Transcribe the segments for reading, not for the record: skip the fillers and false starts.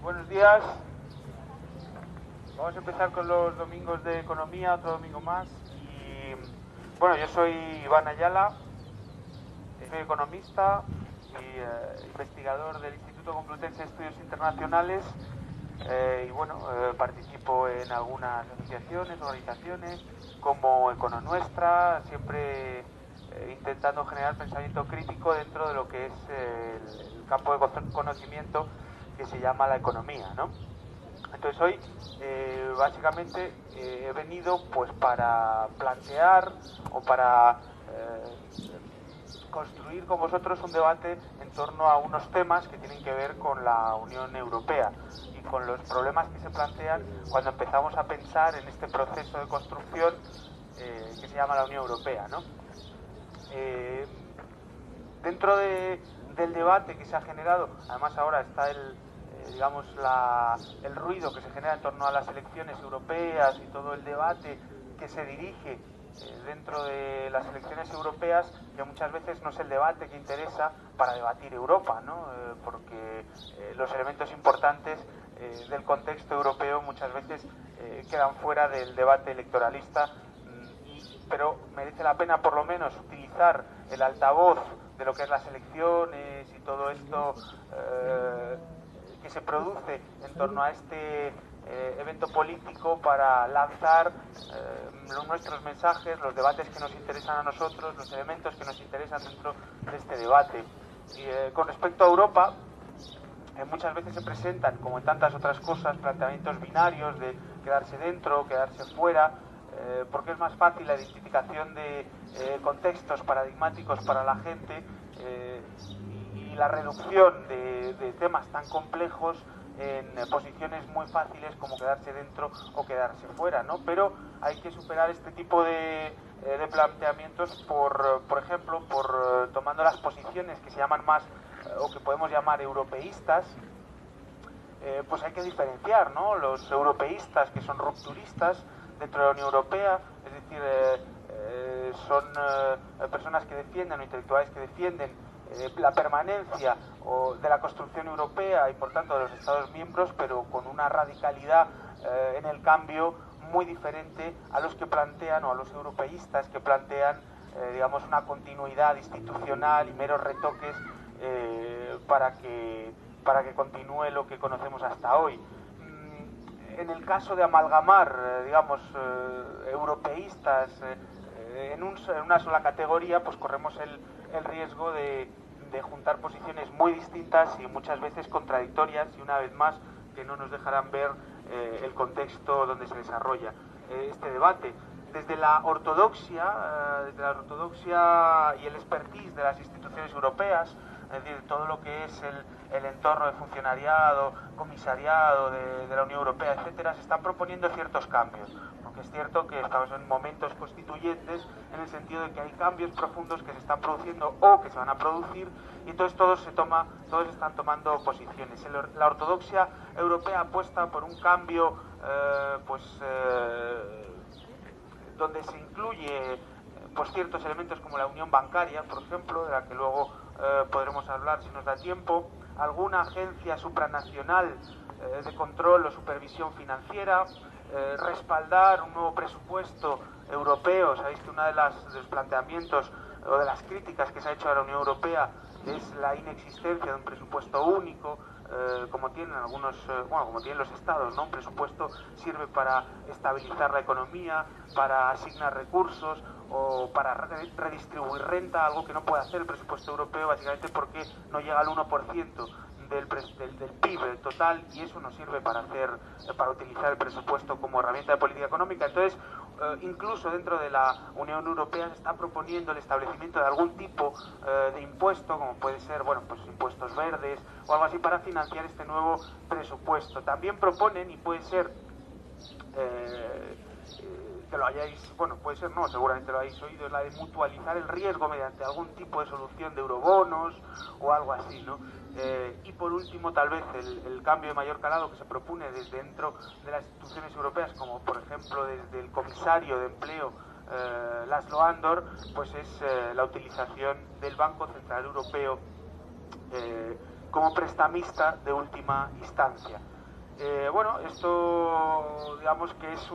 Buenos días. Vamos a empezar con los domingos de economía, otro domingo más. Y bueno, yo soy Iván Ayala, soy economista y investigador del Instituto Complutense de Estudios Internacionales. Y bueno, participo en algunas asociaciones, organizaciones, como Econonuestra, siempre intentando generar pensamiento crítico dentro de lo que es el campo de conocimiento que se llama la economía, ¿no? Entonces hoy básicamente he venido pues para plantear o para construir con vosotros un debate en torno a unos temas que tienen que ver con la Unión Europea y con los problemas que se plantean cuando empezamos a pensar en este proceso de construcción que se llama la Unión Europea, ¿no? Dentro del debate que se ha generado, además ahora está el ruido que se genera en torno a las elecciones europeas y todo el debate que se dirige dentro de las elecciones europeas, que muchas veces no es el debate que interesa para debatir Europa, ¿no? Porque los elementos importantes del contexto europeo muchas veces quedan fuera del debate electoralista, pero merece la pena por lo menos utilizar el altavoz de lo que es las elecciones y todo esto que se produce en torno a este evento político para lanzar nuestros mensajes, los debates que nos interesan a nosotros, los elementos que nos interesan dentro de este debate. Y con respecto a Europa, muchas veces se presentan, como en tantas otras cosas, planteamientos binarios de quedarse dentro, quedarse fuera, porque es más fácil la identificación de contextos paradigmáticos para la gente y la reducción de temas tan complejos en posiciones muy fáciles como quedarse dentro o quedarse fuera, ¿no? Pero hay que superar este tipo de planteamientos por ejemplo, tomando las posiciones que se llaman más o que podemos llamar europeístas. Pues hay que diferenciar, ¿no? Los europeístas, que son rupturistas dentro de la Unión Europea, es decir, son personas que defienden o intelectuales que defienden la permanencia de la construcción europea y por tanto de los Estados miembros, pero con una radicalidad en el cambio muy diferente a los que plantean, o a los europeístas que plantean digamos una continuidad institucional y meros retoques para que continúe lo que conocemos hasta hoy. En el caso de amalgamar, europeístas en una sola categoría, pues corremos el riesgo de juntar posiciones muy distintas y muchas veces contradictorias, y una vez más que no nos dejarán ver el contexto donde se desarrolla este debate. Desde la ortodoxia y el expertise de las instituciones europeas, es decir, todo lo que es el entorno de funcionariado, comisariado de la Unión Europea, etcétera, se están proponiendo ciertos cambios, porque es cierto que estamos en momentos constituyentes en el sentido de que hay cambios profundos que se están produciendo o que se van a producir, y entonces todos están tomando posiciones. La ortodoxia europea apuesta por un cambio donde se incluye pues ciertos elementos como la unión bancaria, por ejemplo, de la que luego podremos hablar si nos da tiempo, alguna agencia supranacional de control o supervisión financiera, respaldar un nuevo presupuesto europeo. Sabéis que uno de los planteamientos o de las críticas que se ha hecho a la Unión Europea es la inexistencia de un presupuesto único, como tienen como tienen los estados, ¿no? Un presupuesto sirve para estabilizar la economía, para asignar recursos o para redistribuir renta, algo que no puede hacer el presupuesto europeo, básicamente porque no llega al 1% del PIB total, y eso no sirve para utilizar el presupuesto como herramienta de política económica. Entonces, incluso dentro de la Unión Europea se está proponiendo el establecimiento de algún tipo de impuesto, como puede ser, pues impuestos verdes o algo así, para financiar este nuevo presupuesto. También proponen, y puede ser que lo hayáis, puede ser no, seguramente lo hayáis oído, es la de mutualizar el riesgo mediante algún tipo de solución de eurobonos o algo así, ¿no? Y por último, tal vez el cambio de mayor calado que se propone desde dentro de las instituciones europeas, como por ejemplo desde el comisario de empleo László Andor, pues es la utilización del Banco Central Europeo como prestamista de última instancia. Bueno, esto digamos que es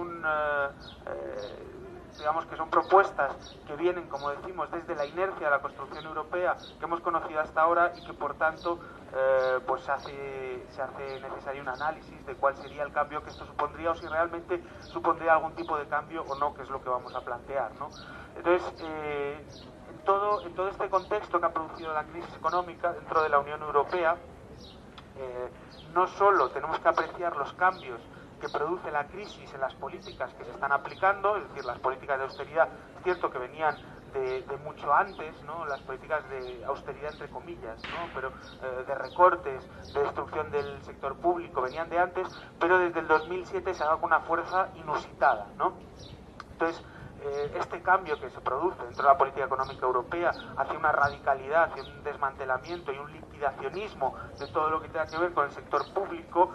digamos que son propuestas que vienen, como decimos, desde la inercia de la construcción europea que hemos conocido hasta ahora y que por tanto pues se hace necesario un análisis de cuál sería el cambio que esto supondría o si realmente supondría algún tipo de cambio o no, que es lo que vamos a plantear, ¿no? Entonces, en todo este contexto que ha producido la crisis económica dentro de la Unión Europea, no solo tenemos que apreciar los cambios que produce la crisis en las políticas que se están aplicando, es decir, las políticas de austeridad, es cierto que venían de mucho antes, ¿no? Las políticas de austeridad entre comillas, ¿no? Pero de recortes, de destrucción del sector público venían de antes, pero desde el 2007 se ha dado con una fuerza inusitada, ¿no? Entonces, este cambio que se produce dentro de la política económica europea hacia una radicalidad, hacia un desmantelamiento y un liquidacionismo de todo lo que tenga que ver con el sector público,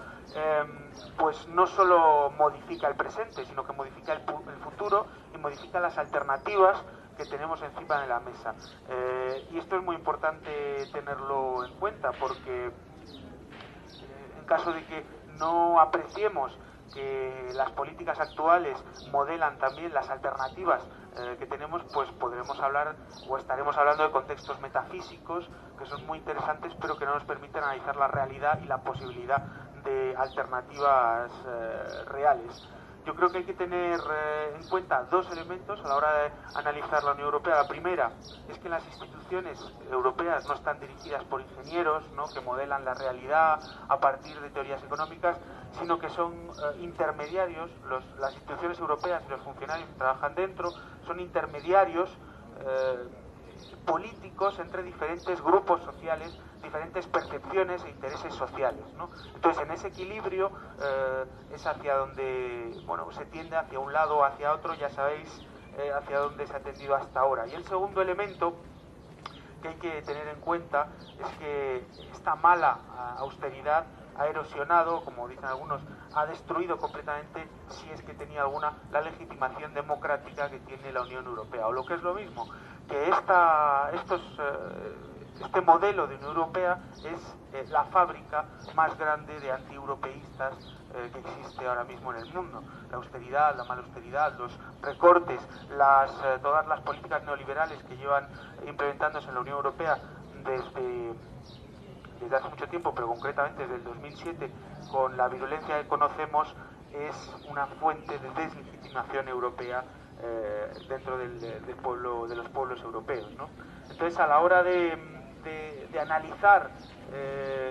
pues no solo modifica el presente, sino que modifica el futuro y modifica las alternativas que tenemos encima de la mesa. Y esto es muy importante tenerlo en cuenta, porque en caso de que no apreciemos que las políticas actuales modelan también las alternativas que tenemos, pues podremos hablar o estaremos hablando de contextos metafísicos que son muy interesantes, pero que no nos permiten analizar la realidad y la posibilidad de alternativas reales. Yo creo que hay que tener en cuenta dos elementos a la hora de analizar la Unión Europea. La primera es que las instituciones europeas no están dirigidas por ingenieros, ¿no?, que modelan la realidad a partir de teorías económicas, sino que son intermediarios. Las instituciones europeas y los funcionarios que trabajan dentro son intermediarios políticos entre diferentes grupos sociales, diferentes percepciones e intereses sociales, ¿no? Entonces, en ese equilibrio es hacia donde, bueno, se tiende hacia un lado o hacia otro, ya sabéis hacia dónde se ha tendido hasta ahora. Y el segundo elemento que hay que tener en cuenta es que esta mala austeridad ha erosionado, como dicen algunos, ha destruido completamente, si es que tenía alguna, la legitimación democrática que tiene la Unión Europea. O lo que es lo mismo, que este modelo de Unión Europea es la fábrica más grande de antieuropeístas que existe ahora mismo en el mundo. La austeridad, la mala austeridad, los recortes, todas las políticas neoliberales que llevan implementándose en la Unión Europea desde hace mucho tiempo, pero concretamente desde el 2007, con la virulencia que conocemos, es una fuente de deslegitimación europea dentro del pueblo, de los pueblos europeos, ¿no? Entonces, a la hora de analizar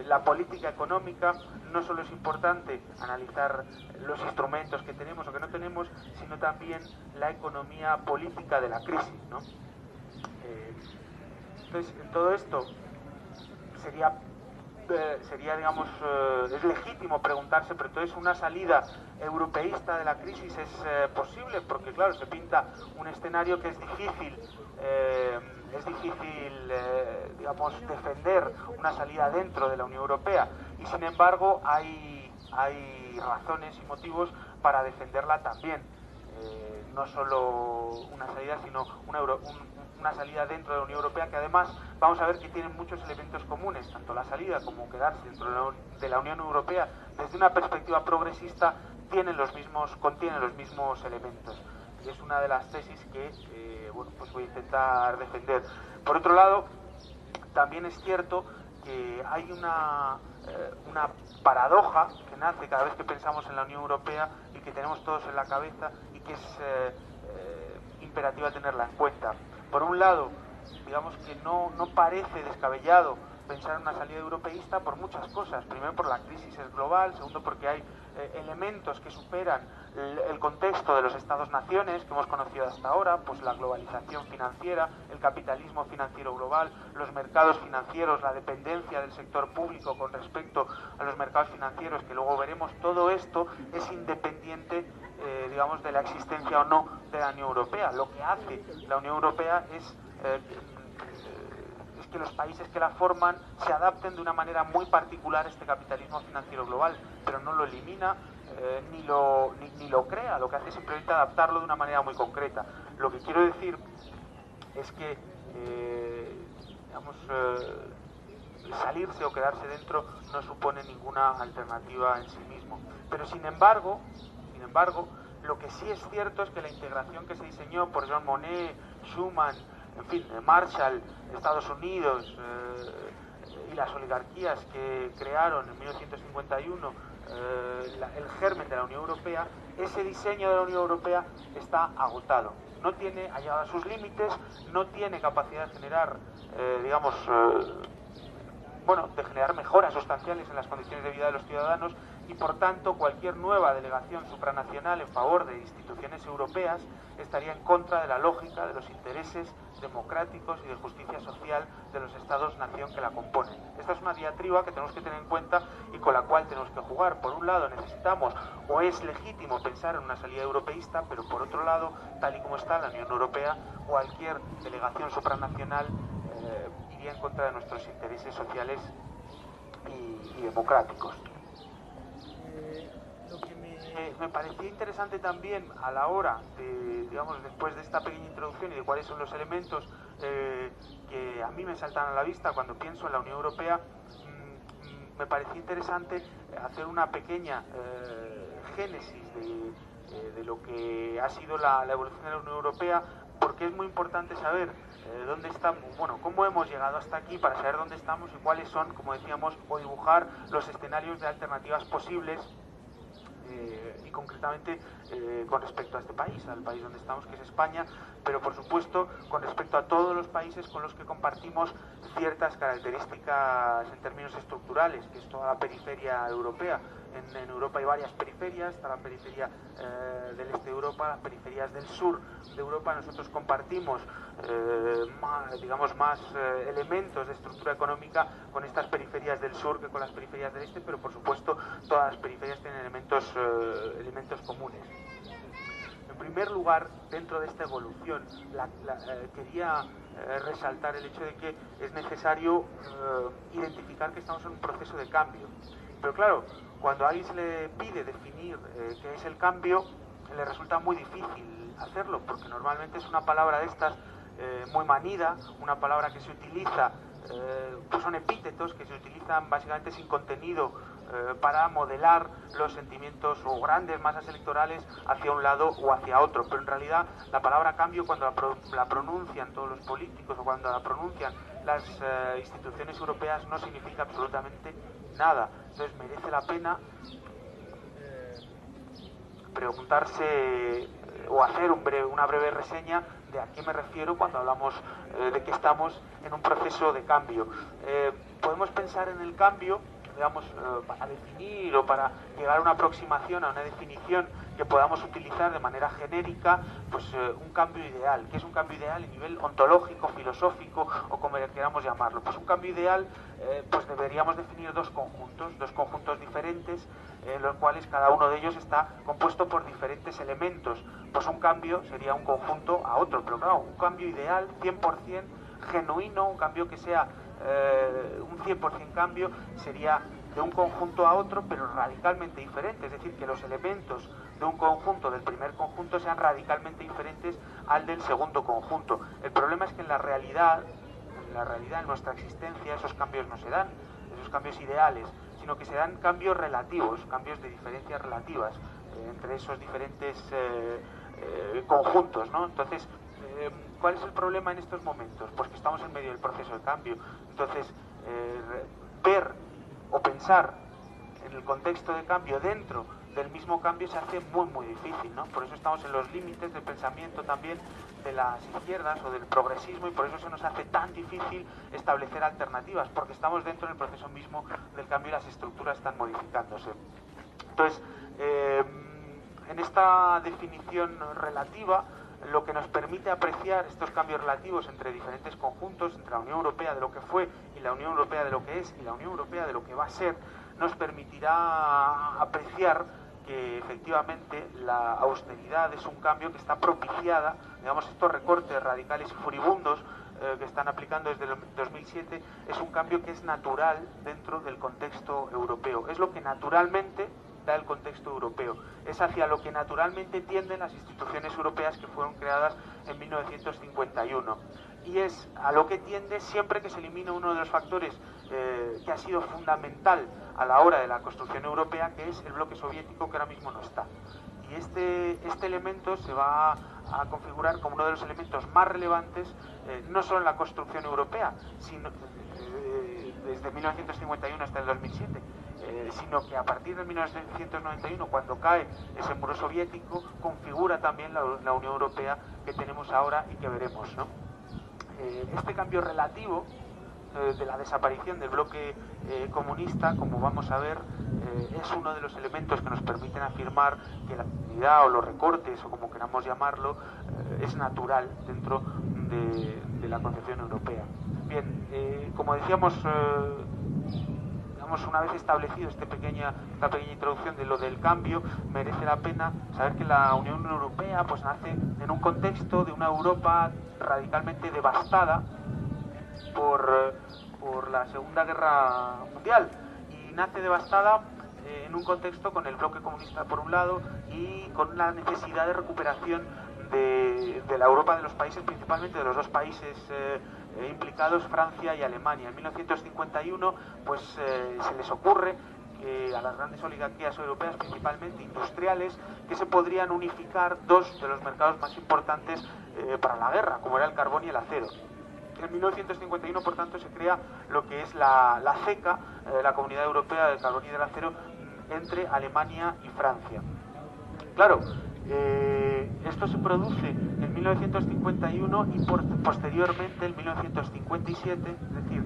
la política económica, no solo es importante analizar los instrumentos que tenemos o que no tenemos, sino también la economía política de la crisis, ¿no? Entonces, en todo esto sería digamos, es legítimo preguntarse, pero entonces una salida europeísta de la crisis es posible, porque claro, se pinta un escenario que es difícil, digamos, defender una salida dentro de la Unión Europea, y sin embargo hay razones y motivos para defenderla también. No solo una salida, sino una salida dentro de la Unión Europea, que además vamos a ver que tienen muchos elementos comunes, tanto la salida como quedarse dentro de la Unión Europea desde una perspectiva progresista contienen los mismos elementos. Y es una de las tesis que bueno, pues voy a intentar defender. Por otro lado, también es cierto que hay una paradoja que nace cada vez que pensamos en la Unión Europea y que tenemos todos en la cabeza y que es imperativa tenerla en cuenta. Por un lado, digamos que no parece descabellado pensar en una salida europeísta por muchas cosas. Primero, por la crisis es global. Segundo, porque hay elementos que superan el contexto de los Estados-naciones que hemos conocido hasta ahora, pues la globalización financiera, el capitalismo financiero global, los mercados financieros, la dependencia del sector público con respecto a los mercados financieros, que luego veremos. Todo esto es independiente, digamos, de la existencia o no de la Unión Europea. Lo que hace la Unión Europea es que los países que la forman se adapten de una manera muy particular a este capitalismo financiero global, pero no lo elimina ni lo crea. Lo que hace es simplemente adaptarlo de una manera muy concreta. Lo que quiero decir es que digamos, salirse o quedarse dentro no supone ninguna alternativa en sí mismo. Pero sin embargo, lo que sí es cierto es que la integración que se diseñó por Jean Monnet, Schuman, en fin, Marshall, Estados Unidos y las oligarquías que crearon en 1951 el germen de la Unión Europea, ese diseño de la Unión Europea está agotado. No tiene, ha llegado a sus límites, no tiene capacidad de generar, de generar mejoras sustanciales en las condiciones de vida de los ciudadanos, y por tanto cualquier nueva delegación supranacional en favor de instituciones europeas estaría en contra de la lógica de los intereses democráticos y de justicia social de los estados-nación que la componen. Esta es una diatriba que tenemos que tener en cuenta y con la cual tenemos que jugar. Por un lado necesitamos, o es legítimo pensar en una salida europeísta, pero por otro lado, tal y como está la Unión Europea, cualquier delegación supranacional iría en contra de nuestros intereses sociales y democráticos. Lo que me parecía interesante también a la hora de, después de esta pequeña introducción y de cuáles son los elementos que a mí me saltan a la vista cuando pienso en la Unión Europea, me parecía interesante hacer una pequeña génesis de lo que ha sido la evolución de la Unión Europea, porque es muy importante saber dónde estamos, cómo hemos llegado hasta aquí, para saber dónde estamos y cuáles son, como decíamos, o dibujar los escenarios de alternativas posibles y concretamente con respecto a este país, al país donde estamos, que es España, pero por supuesto con respecto a todos los países con los que compartimos ciertas características en términos estructurales, que es toda la periferia europea. En Europa hay varias periferias, está la periferia del este de Europa, las periferias del sur de Europa. Nosotros compartimos más elementos de estructura económica con estas periferias del sur que con las periferias del este, pero por supuesto todas las periferias tienen elementos comunes. En primer lugar, dentro de esta evolución, quería resaltar el hecho de que es necesario identificar que estamos en un proceso de cambio. Pero claro, cuando a alguien se le pide definir qué es el cambio, le resulta muy difícil hacerlo, porque normalmente es una palabra de estas muy manida, una palabra que se utiliza, pues son epítetos que se utilizan básicamente sin contenido para modelar los sentimientos o grandes masas electorales hacia un lado o hacia otro. Pero en realidad la palabra cambio, cuando la pronuncian todos los políticos o cuando la pronuncian las instituciones europeas, no significa absolutamente nada. Entonces merece la pena preguntarse o hacer una breve reseña de a qué me refiero cuando hablamos de que estamos en un proceso de cambio. Podemos pensar en el cambio, para definir o para llegar a una aproximación, a una definición que podamos utilizar de manera genérica, pues un cambio ideal. ¿Qué es un cambio ideal a nivel ontológico, filosófico o como queramos llamarlo? Pues un cambio ideal, pues deberíamos definir dos conjuntos diferentes, en los cuales cada uno de ellos está compuesto por diferentes elementos. Pues un cambio sería un conjunto a otro, pero claro, un cambio ideal 100% genuino, un cambio que sea un 100% cambio, sería de un conjunto a otro, pero radicalmente diferente, es decir, que los elementos de un conjunto, del primer conjunto, sean radicalmente diferentes al del segundo conjunto. El problema es que en la realidad, en nuestra existencia, esos cambios no se dan, esos cambios ideales, sino que se dan cambios relativos, cambios de diferencias relativas entre esos diferentes conjuntos, ¿no? Entonces, ¿cuál es el problema en estos momentos? Pues que estamos en medio del proceso de cambio. Entonces, ver o pensar en el contexto de cambio dentro del mismo cambio se hace muy muy difícil, ¿no? Por eso estamos en los límites del pensamiento también de las izquierdas o del progresismo, y por eso se nos hace tan difícil establecer alternativas, porque estamos dentro del proceso mismo del cambio y las estructuras están modificándose. Entonces, en esta definición relativa, lo que nos permite apreciar estos cambios relativos entre diferentes conjuntos, entre la Unión Europea de lo que fue y la Unión Europea de lo que es y la Unión Europea de lo que va a ser, nos permitirá apreciar que efectivamente la austeridad es un cambio que está propiciada, estos recortes radicales y furibundos que están aplicando desde el 2007, es un cambio que es natural dentro del contexto europeo, es lo que naturalmente da el contexto europeo, es hacia lo que naturalmente tienden las instituciones europeas que fueron creadas en 1951, y es a lo que tiende siempre que se elimine uno de los factores que ha sido fundamental a la hora de la construcción europea, que es el bloque soviético, que ahora mismo no está. Y este elemento se va a configurar como uno de los elementos más relevantes, no solo en la construcción europea, sino desde 1951 hasta el 2007, sino que a partir de 1991, cuando cae ese muro soviético, configura también la Unión Europea que tenemos ahora y que veremos, ¿no? Este cambio relativo de la desaparición del bloque comunista, como vamos a ver, es uno de los elementos que nos permiten afirmar que la actividad o los recortes, o como queramos llamarlo, es natural dentro de la concepción europea. Bien, como decíamos, una vez establecido esta pequeña introducción de lo del cambio, merece la pena saber que la Unión Europea pues nace en un contexto de una Europa radicalmente devastada por la Segunda Guerra Mundial, y nace devastada en un contexto con el bloque comunista por un lado y con la necesidad de recuperación de la Europa de los países, principalmente de los dos países implicados, Francia y Alemania. En 1951 pues se les ocurre que a las grandes oligarquías europeas, principalmente industriales, que se podrían unificar dos de los mercados más importantes para la guerra, como era el carbón y el acero. En 1951, por tanto, se crea lo que es la CECA, la Comunidad Europea del Carbón y del Acero, entre Alemania y Francia. Claro, esto se produce en 1951 y posteriormente en 1957, es decir,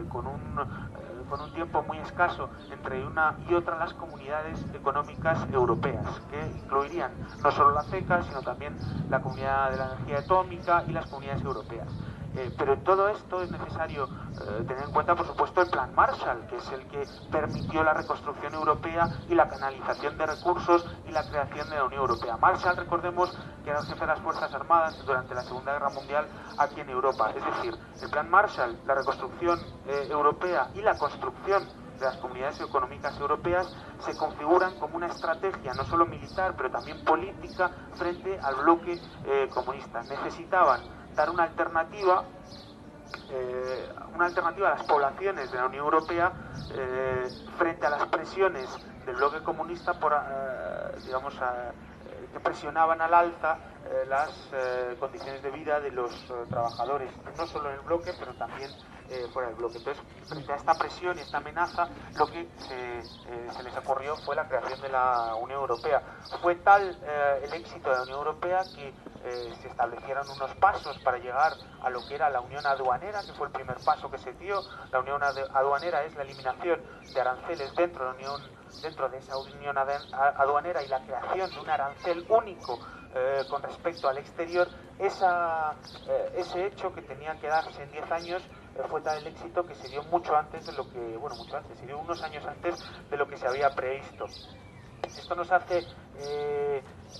con un tiempo muy escaso entre una y otra, las comunidades económicas europeas, que incluirían no solo la CECA, sino también la Comunidad de la Energía Atómica y las comunidades europeas. Pero en todo esto es necesario tener en cuenta, por supuesto, el Plan Marshall, que es el que permitió la reconstrucción europea y la canalización de recursos y la creación de la Unión Europea. Marshall, recordemos, que era el jefe de las Fuerzas Armadas durante la Segunda Guerra Mundial aquí en Europa. Es decir, el Plan Marshall, la reconstrucción europea y la construcción de las comunidades económicas europeas se configuran como una estrategia no solo militar, pero también política frente al bloque comunista. Necesitaban dar una alternativa a las poblaciones de la Unión Europea frente a las presiones del bloque comunista que presionaban al alza las condiciones de vida de los trabajadores, no solo en el bloque, pero también fuera del bloque. Entonces, frente a esta presión y esta amenaza, lo que se les ocurrió fue la creación de la Unión Europea. Fue tal el éxito de la Unión Europea que se establecieron unos pasos para llegar a lo que era la Unión Aduanera, que fue el primer paso que se dio. La Unión Aduanera es la eliminación de aranceles dentro de esa Unión Aduanera y la creación de un arancel único con respecto al exterior. Ese hecho, que tenía que darse en 10 años, fue tal el éxito que se dio se dio unos años antes de lo que se había previsto. Esto nos hace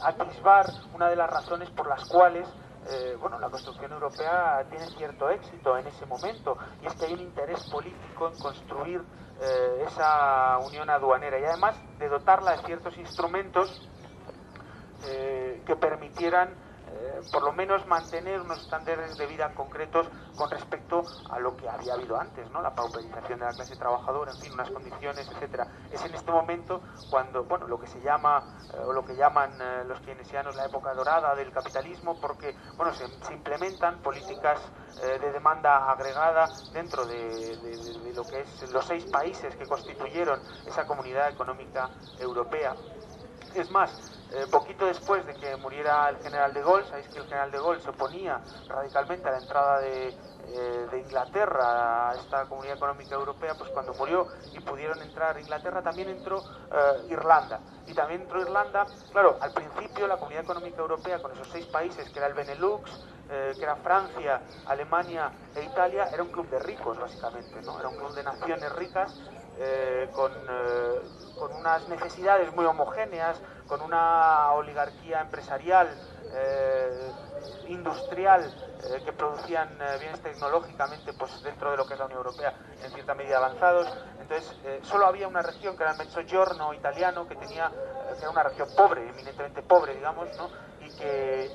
atisbar una de las razones por las cuales la construcción europea tiene cierto éxito en ese momento, y es que hay un interés político en construir esa unión aduanera y además de dotarla de ciertos instrumentos que permitieran por lo menos mantener unos estándares de vida concretos con respecto a lo que había habido antes, ¿no? La pauperización de la clase trabajadora, en fin, unas condiciones, etcétera. Es en este momento cuando, lo que se llama, o lo que llaman los keynesianos la época dorada del capitalismo, porque, se implementan políticas de demanda agregada dentro de lo que es los 6 países que constituyeron esa comunidad económica europea. Es más, poquito después de que muriera el general de Gaulle, sabéis que el general de Gaulle se oponía radicalmente a la entrada de Inglaterra a esta comunidad económica europea, pues cuando murió y pudieron entrar Inglaterra, también entró Irlanda. Y también entró Irlanda, claro, al principio la comunidad económica europea con esos 6 países, que era el Benelux, que era Francia, Alemania e Italia, era un club de ricos básicamente, ¿no? Era un club de naciones ricas con unas necesidades muy homogéneas, con una oligarquía empresarial, industrial, que producían bienes tecnológicamente pues dentro de lo que es la Unión Europea en cierta medida avanzados. Entonces solo había una región, que era el Mezzogiorno italiano, que era una región pobre, eminentemente pobre, digamos, ¿no? Y que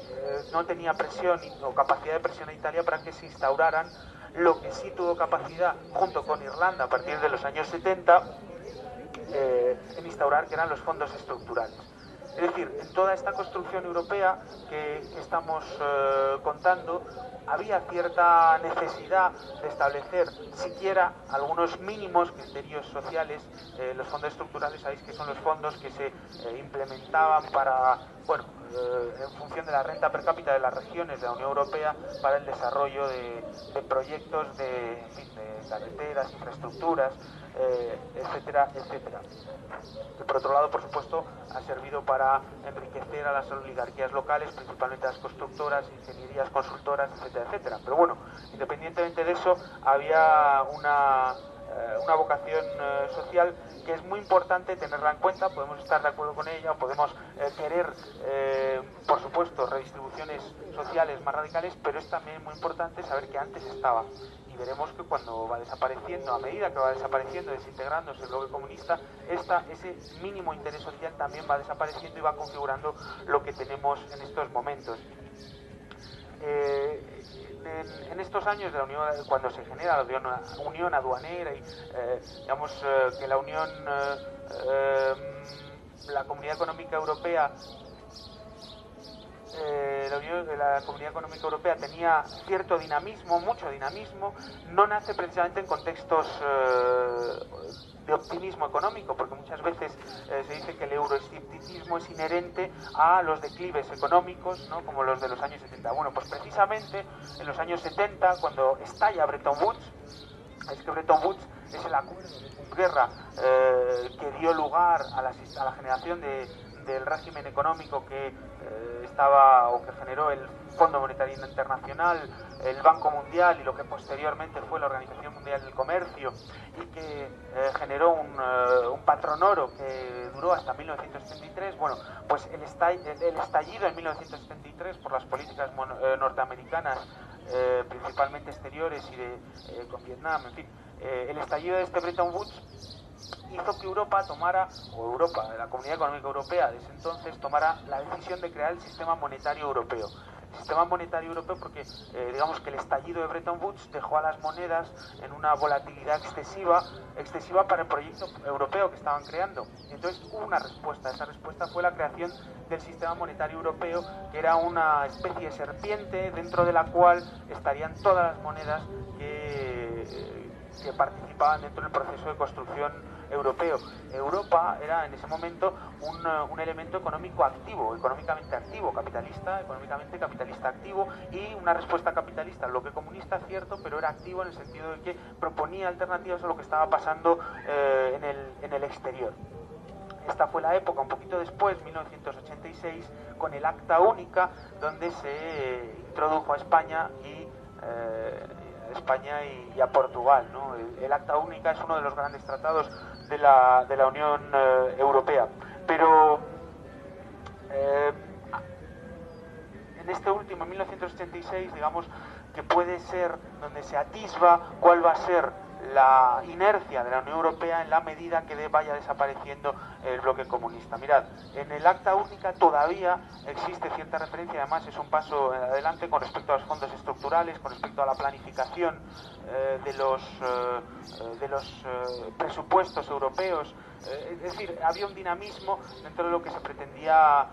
no tenía presión o capacidad de presión a Italia para que se instauraran Lo que sí tuvo capacidad, junto con Irlanda, a partir de los años 70, en instaurar, que eran los fondos estructurales. Es decir, en toda esta construcción europea que estamos contando, había cierta necesidad de establecer siquiera algunos mínimos criterios sociales. Los fondos estructurales, sabéis que son los fondos que se implementaban para, en función de la renta per cápita de las regiones de la Unión Europea, para el desarrollo de proyectos de carreteras, infraestructuras, etcétera, etcétera. Que por otro lado, por supuesto, ha servido para enriquecer a las oligarquías locales, principalmente las constructoras, ingenierías, consultoras, etcétera, etcétera. Pero bueno, independientemente de eso, había una vocación social que es muy importante tenerla en cuenta. Podemos estar de acuerdo con ella, podemos querer, por supuesto, redistribuciones sociales más radicales, pero es también muy importante saber que antes estaba. Y veremos que cuando va desapareciendo, a medida que va desapareciendo, desintegrándose el bloque comunista, ese mínimo interés social también va desapareciendo y va configurando lo que tenemos en estos momentos. En estos años de la Unión, cuando se genera la Unión Aduanera y digamos que la Unión, la Comunidad Económica Europea, la Comunidad Económica Europea tenía cierto dinamismo, mucho dinamismo, no nace precisamente en contextos de optimismo económico, porque muchas veces se dice que el euroescepticismo es inherente a los declives económicos, ¿no?, como los de los años 70. Bueno, pues precisamente en los años 70, cuando estalla Bretton Woods, es que Bretton Woods es el acuerdo de guerra que dio lugar a la generación del régimen económico que estaba, o que generó el Fondo Monetario Internacional, el Banco Mundial y lo que posteriormente fue la Organización Mundial del Comercio, y que generó un patrón oro que duró hasta 1973. Bueno, pues el estallido en 1973 por las políticas norteamericanas, principalmente exteriores y con Vietnam, en fin, el estallido de este Bretton Woods hizo que Europa tomara, la Comunidad Económica Europea desde entonces, tomara la decisión de crear el Sistema Monetario Europeo. El Sistema Monetario Europeo porque, digamos que el estallido de Bretton Woods dejó a las monedas en una volatilidad excesiva para el proyecto europeo que estaban creando. Entonces hubo una respuesta. Esa respuesta fue la creación del Sistema Monetario Europeo, que era una especie de serpiente dentro de la cual estarían todas las monedas que participaban dentro del proceso de construcción europeo. Europa era en ese momento un elemento económico activo, económicamente activo, económicamente capitalista activo, y una respuesta capitalista al bloque comunista, cierto, pero era activo en el sentido de que proponía alternativas a lo que estaba pasando en el exterior. Esta fue la época, un poquito después, 1986, con el Acta Única, donde se introdujo a España y a Portugal, ¿no? El Acta Única es uno de los grandes tratados de la Unión Europea. Pero en este último, en 1986, digamos que puede ser donde se atisba cuál va a ser la inercia de la Unión Europea en la medida que vaya desapareciendo el bloque comunista. Mirad, en el Acta Única todavía existe cierta referencia, además es un paso adelante con respecto a los fondos estructurales, con respecto a la planificación de los presupuestos europeos. Es decir, había un dinamismo dentro de lo que se pretendía,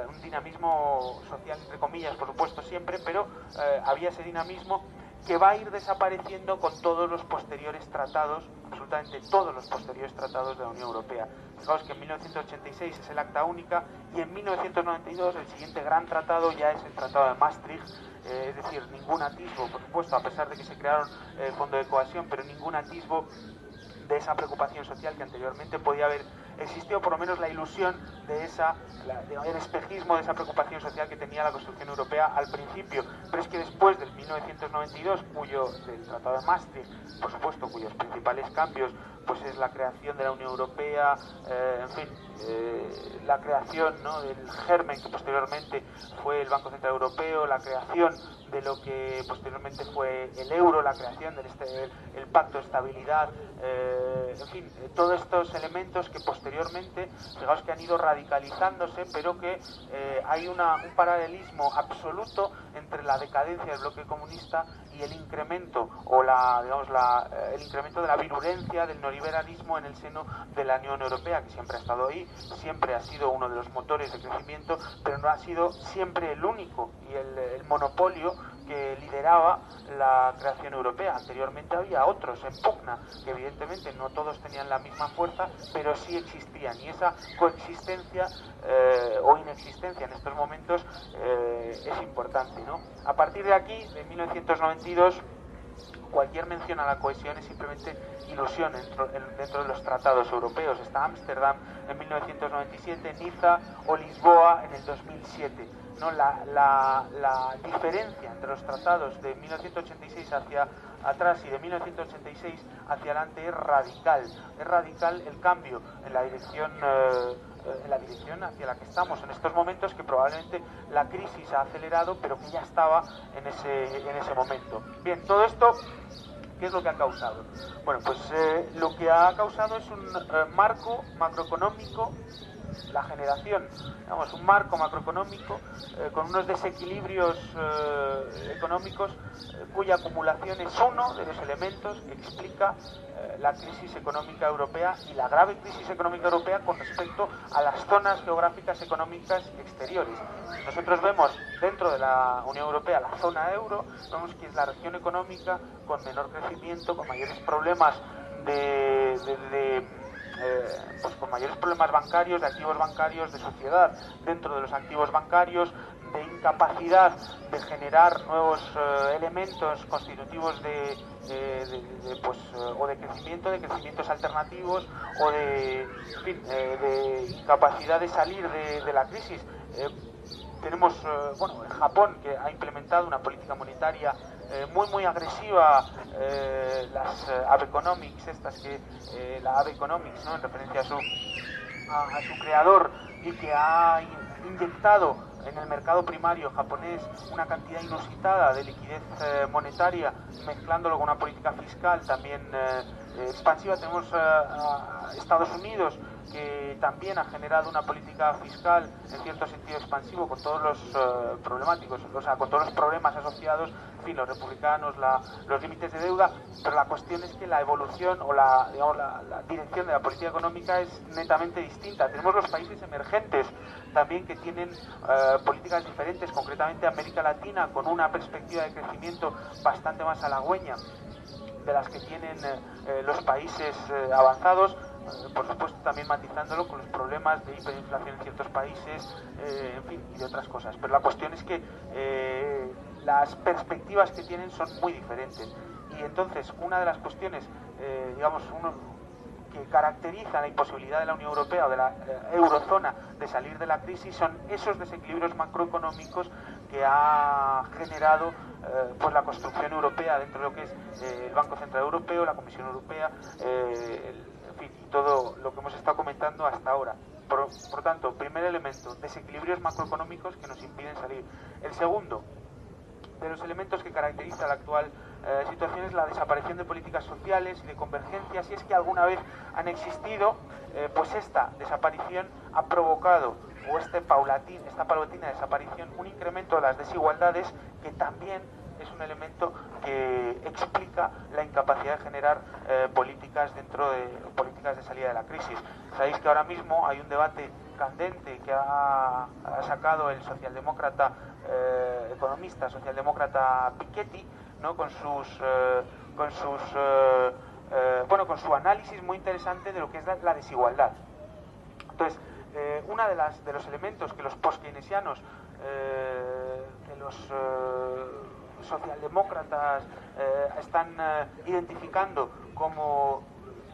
un dinamismo social, entre comillas, por supuesto, siempre, pero había ese dinamismo que va a ir desapareciendo con todos los posteriores tratados, absolutamente todos los posteriores tratados de la Unión Europea. Fijaos que en 1986 es el Acta Única y en 1992 el siguiente gran tratado ya es el Tratado de Maastricht, es decir, ningún atisbo, por supuesto, a pesar de que se crearon el Fondo de Cohesión, pero ningún atisbo de esa preocupación social que anteriormente podía haber existido, por lo menos la ilusión de el espejismo de esa preocupación social que tenía la construcción europea al principio. Pero es que después del 1992, del Tratado de Maastricht, por supuesto, cuyos principales cambios pues es la creación de la Unión Europea, en fin, la creación, ¿no?, del germen que posteriormente fue el Banco Central Europeo, la creación de lo que posteriormente fue el euro, la creación del el Pacto de Estabilidad, en fin, todos estos elementos que posteriormente, fijaos que han ido radicalizándose, pero que hay un paralelismo absoluto entre la decadencia del bloque comunista y el incremento o el incremento de la virulencia del neoliberalismo en el seno de la Unión Europea, que siempre ha estado ahí, siempre ha sido uno de los motores de crecimiento, pero no ha sido siempre el único y el monopolio que lideraba la creación europea. Anteriormente había otros en pugna, que evidentemente no todos tenían la misma fuerza, pero sí existían, y esa coexistencia o inexistencia en estos momentos es importante, ¿no? A partir de aquí, de 1992, cualquier mención a la cohesión es simplemente ilusión dentro de los tratados europeos. Está Ámsterdam en 1997, Niza o Lisboa en el 2007. ¿No? La diferencia entre los tratados de 1986 hacia atrás y de 1986 hacia adelante es radical. Es radical el cambio en la dirección hacia la que estamos en estos momentos, que probablemente la crisis ha acelerado, pero que ya estaba en ese momento. Bien, todo esto, ¿qué es lo que ha causado? Bueno, pues lo que ha causado es un marco macroeconómico, la generación, digamos, un marco macroeconómico con unos desequilibrios económicos cuya acumulación es uno de los elementos que explica la crisis económica europea y la grave crisis económica europea con respecto a las zonas geográficas económicas exteriores. Nosotros vemos dentro de la Unión Europea la zona euro, vemos que es la región económica con menor crecimiento, con mayores problemas pues con mayores problemas bancarios, de activos bancarios, de suciedad dentro de los activos bancarios, de incapacidad de generar nuevos elementos constitutivos o de crecimientos alternativos, o de incapacidad de salir de la crisis. Tenemos el Japón, que ha implementado una política monetaria muy agresiva, las Abeconomics, la Abeconomics, ¿no?, en referencia a su creador, y que ha inyectado en el mercado primario japonés una cantidad inusitada de liquidez monetaria, mezclándolo con una política fiscal también expansiva. Tenemos a Estados Unidos, que también ha generado una política fiscal en cierto sentido expansivo, con todos los problemáticos, o sea, con todos los problemas asociados, en fin, los republicanos, los límites de deuda, pero la cuestión es que la evolución o la dirección de la política económica es netamente distinta. Tenemos los países emergentes también, que tienen políticas diferentes, concretamente América Latina, con una perspectiva de crecimiento bastante más halagüeña de las que tienen los países avanzados, por supuesto también matizándolo con los problemas de hiperinflación en ciertos países, en fin, y de otras cosas. Pero la cuestión es que las perspectivas que tienen son muy diferentes, y entonces una de las cuestiones, que caracteriza la imposibilidad de la Unión Europea o de la eurozona de salir de la crisis son esos desequilibrios macroeconómicos que ha generado pues la construcción europea dentro de lo que es el Banco Central Europeo, la Comisión Europea, en fin, y todo lo que hemos estado comentando hasta ahora. Por tanto, primer elemento, desequilibrios macroeconómicos que nos impiden salir. El segundo de los elementos que caracteriza la actual situación es la desaparición de políticas sociales y de convergencia. Si es que alguna vez han existido, pues esta desaparición ha provocado, o esta paulatina desaparición, un incremento de las desigualdades, que también es un elemento que explica la incapacidad de generar políticas de salida de la crisis. Sabéis que ahora mismo hay un debate candente que ha sacado el socialdemócrata economista socialdemócrata Piketty, ¿no?, con su análisis muy interesante de lo que es la desigualdad. Entonces, una de los elementos que los post-keynesianos, de los socialdemócratas están identificando como,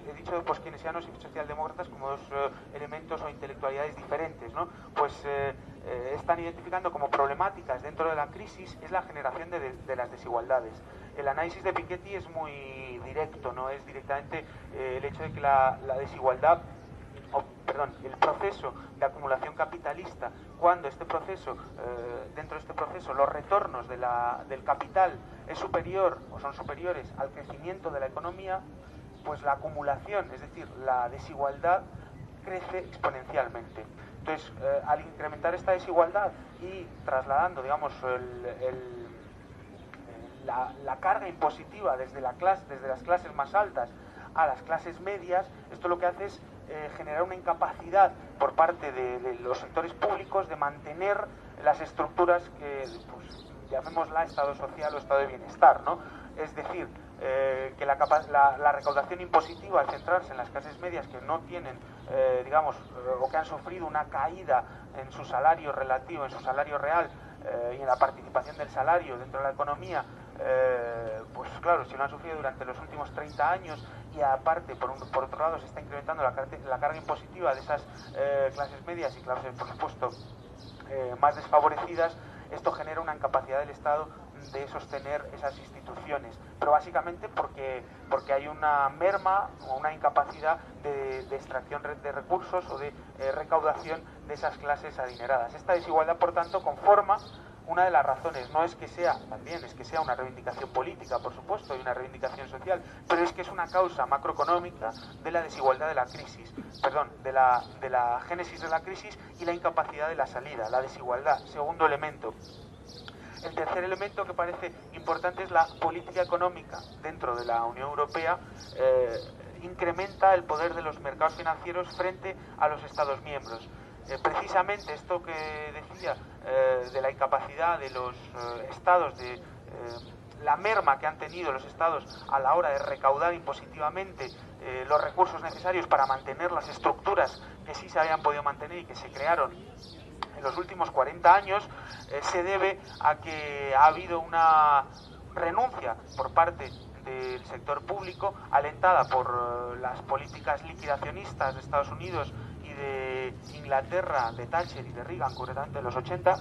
he dicho de post-keynesianos y socialdemócratas como dos elementos o intelectualidades diferentes, ¿no? Pues están identificando como problemáticas dentro de la crisis es la generación de las desigualdades. El análisis de Piketty es muy directo, ¿no? Es directamente el hecho de que la desigualdad, el proceso de acumulación capitalista, cuando dentro de este proceso los retornos del capital es superior o son superiores al crecimiento de la economía, pues la acumulación, es decir, la desigualdad, crece exponencialmente. Entonces, al incrementar esta desigualdad y trasladando, digamos, la carga impositiva desde las clases más altas a las clases medias, esto lo que hace es generar una incapacidad por parte de los sectores públicos de mantener las estructuras que, pues, llamémosla estado social o estado de bienestar, ¿no? Es decir, que la recaudación impositiva, al centrarse en las clases medias que no tienen, digamos, o que han sufrido una caída en su salario relativo, en su salario real, y en la participación del salario dentro de la economía, pues claro, si lo han sufrido durante los últimos 30 años y aparte, por otro lado, se está incrementando la carga impositiva de esas clases medias y clases, por supuesto, más desfavorecidas, esto genera una incapacidad del Estado de sostener esas instituciones, pero básicamente porque hay una merma o una incapacidad de extracción de recursos o de recaudación de esas clases adineradas. Esta desigualdad, por tanto, conforma una de las razones. No es que sea, también es que sea una reivindicación política, por supuesto, y una reivindicación social, pero es que es una causa macroeconómica de la desigualdad de la crisis, de la génesis de la crisis y la incapacidad de la salida, la desigualdad. Segundo elemento. El tercer elemento que parece importante es la política económica dentro de la Unión Europea. Incrementa el poder de los mercados financieros frente a los Estados miembros. Precisamente esto que decía de la incapacidad de los Estados, de la merma que han tenido los Estados a la hora de recaudar impositivamente los recursos necesarios para mantener las estructuras que sí se habían podido mantener y que se crearon en los últimos 40 años, se debe a que ha habido una renuncia por parte del sector público, alentada por las políticas liquidacionistas de Estados Unidos y de Inglaterra, de Thatcher y de Reagan, concretamente en los 80,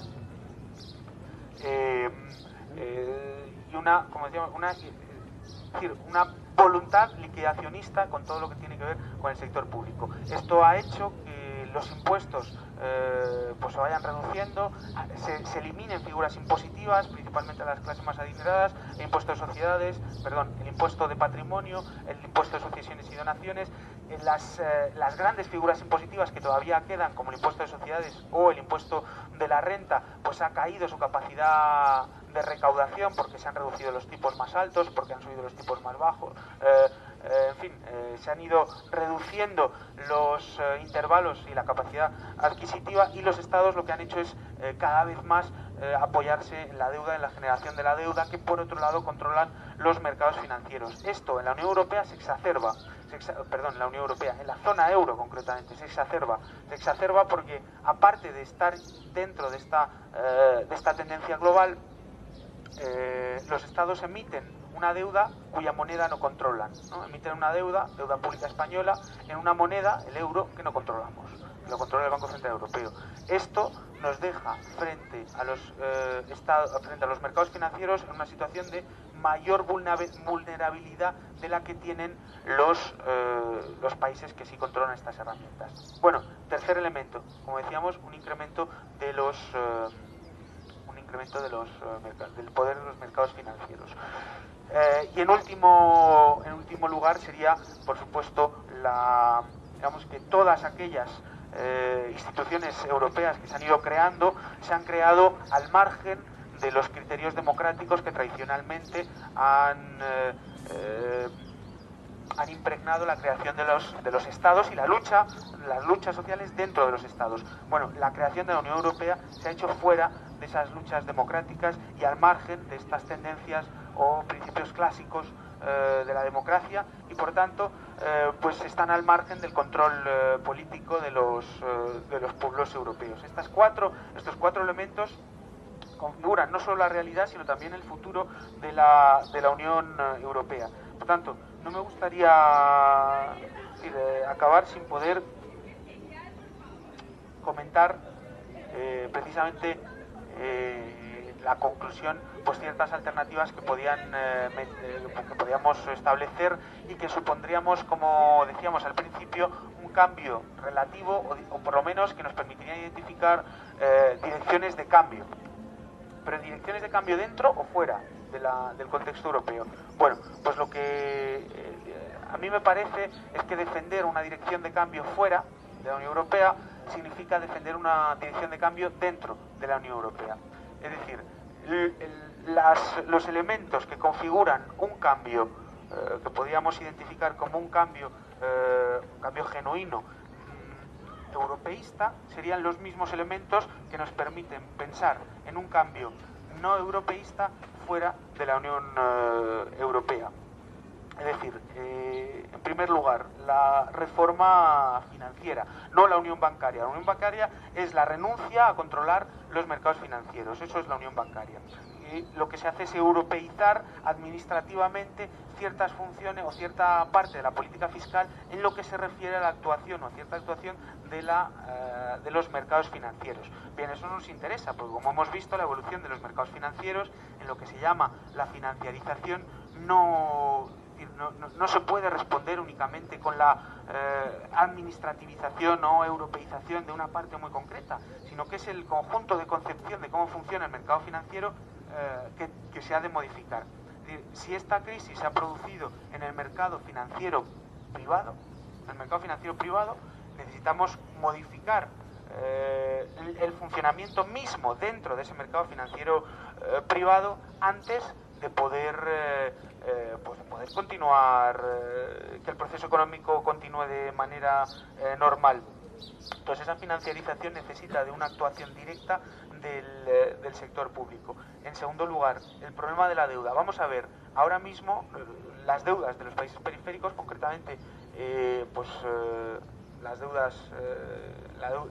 y una voluntad liquidacionista con todo lo que tiene que ver con el sector público. Esto ha hecho que los impuestos pues se vayan reduciendo, se eliminen figuras impositivas, principalmente a las clases más adineradas, el impuesto de sociedades, el impuesto de patrimonio, el impuesto de sucesiones y donaciones, las grandes figuras impositivas que todavía quedan, como el impuesto de sociedades o el impuesto de la renta, pues ha caído su capacidad de recaudación porque se han reducido los tipos más altos, porque han subido los tipos más bajos, se han ido reduciendo los intervalos y la capacidad adquisitiva, y los estados lo que han hecho es cada vez más apoyarse en la deuda, en la generación de la deuda, que por otro lado controlan los mercados financieros. Esto en la Unión Europea se exacerba, en la Unión Europea, en la zona euro concretamente, se exacerba porque, aparte de estar dentro de esta tendencia global, los estados emiten una deuda cuya moneda no controlan, ¿no? Emiten una deuda pública española, en una moneda, el euro, que no controlamos, que lo controla el Banco Central Europeo. Esto nos deja frente a los mercados financieros en una situación de mayor vulnerabilidad de la que tienen los países que sí controlan estas herramientas. Bueno, tercer elemento, como decíamos, un incremento del poder de los mercados financieros. Y en último lugar sería, por supuesto, que todas aquellas instituciones europeas que se han ido creando, se han creado al margen de los criterios democráticos que tradicionalmente han impregnado la creación de los estados y las luchas sociales dentro de los estados. Bueno, la creación de la Unión Europea se ha hecho fuera de esas luchas democráticas y al margen de estas tendencias o principios clásicos de la democracia, y por tanto pues están al margen del control político de los pueblos europeos. Estos cuatro elementos configuran no solo la realidad, sino también el futuro de la Unión Europea. Por tanto, no me gustaría acabar sin poder comentar precisamente la conclusión, pues ciertas alternativas que podíamos establecer y que supondríamos, como decíamos al principio, un cambio relativo o por lo menos que nos permitiría identificar direcciones de cambio. Pero direcciones de cambio dentro o fuera del contexto europeo. Bueno, pues lo que a mí me parece es que defender una dirección de cambio fuera de la Unión Europea significa defender una dirección de cambio dentro de la Unión Europea. Es decir, los elementos que configuran un cambio que podríamos identificar como un cambio genuino europeísta serían los mismos elementos que nos permiten pensar en un cambio no europeísta fuera de la Unión Europea. Es decir, en primer lugar, la reforma financiera, no la unión bancaria. La unión bancaria es la renuncia a controlar los mercados financieros, eso es la unión bancaria. Y lo que se hace es europeizar administrativamente ciertas funciones o cierta parte de la política fiscal en lo que se refiere a la actuación o a cierta actuación de los mercados financieros. Bien, eso nos interesa, porque como hemos visto, la evolución de los mercados financieros en lo que se llama la financiarización no se puede responder únicamente con la administrativización o europeización de una parte muy concreta, sino que es el conjunto de concepción de cómo funciona el mercado financiero que se ha de modificar. Es decir, si esta crisis se ha producido en el mercado financiero privado, necesitamos modificar el funcionamiento mismo dentro de ese mercado financiero privado antes de poder continuar, que el proceso económico continúe de manera normal. Entonces esa financiarización necesita de una actuación directa del sector público. En segundo lugar, el problema de la deuda. Vamos a ver, ahora mismo las deudas de los países periféricos, concretamente las deudas,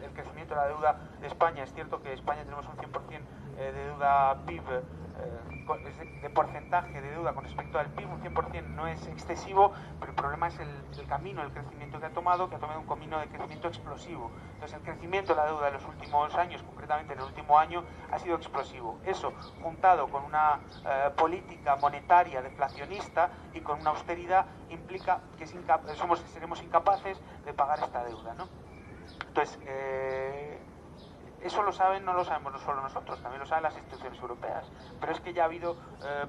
el crecimiento de la deuda de España. Es cierto que en España tenemos un 100% de deuda PIB, de porcentaje de deuda con respecto al PIB, un 100% no es excesivo, pero el problema es el camino, el crecimiento que ha tomado un camino de crecimiento explosivo. Entonces el crecimiento de la deuda de los últimos años, concretamente en el último año, ha sido explosivo. Eso, juntado con una política monetaria deflacionista y con una austeridad, implica que seremos incapaces de pagar esta deuda, ¿no? Entonces, eso lo saben, no lo sabemos no solo nosotros, también lo saben las instituciones europeas. Pero es que ya ha habido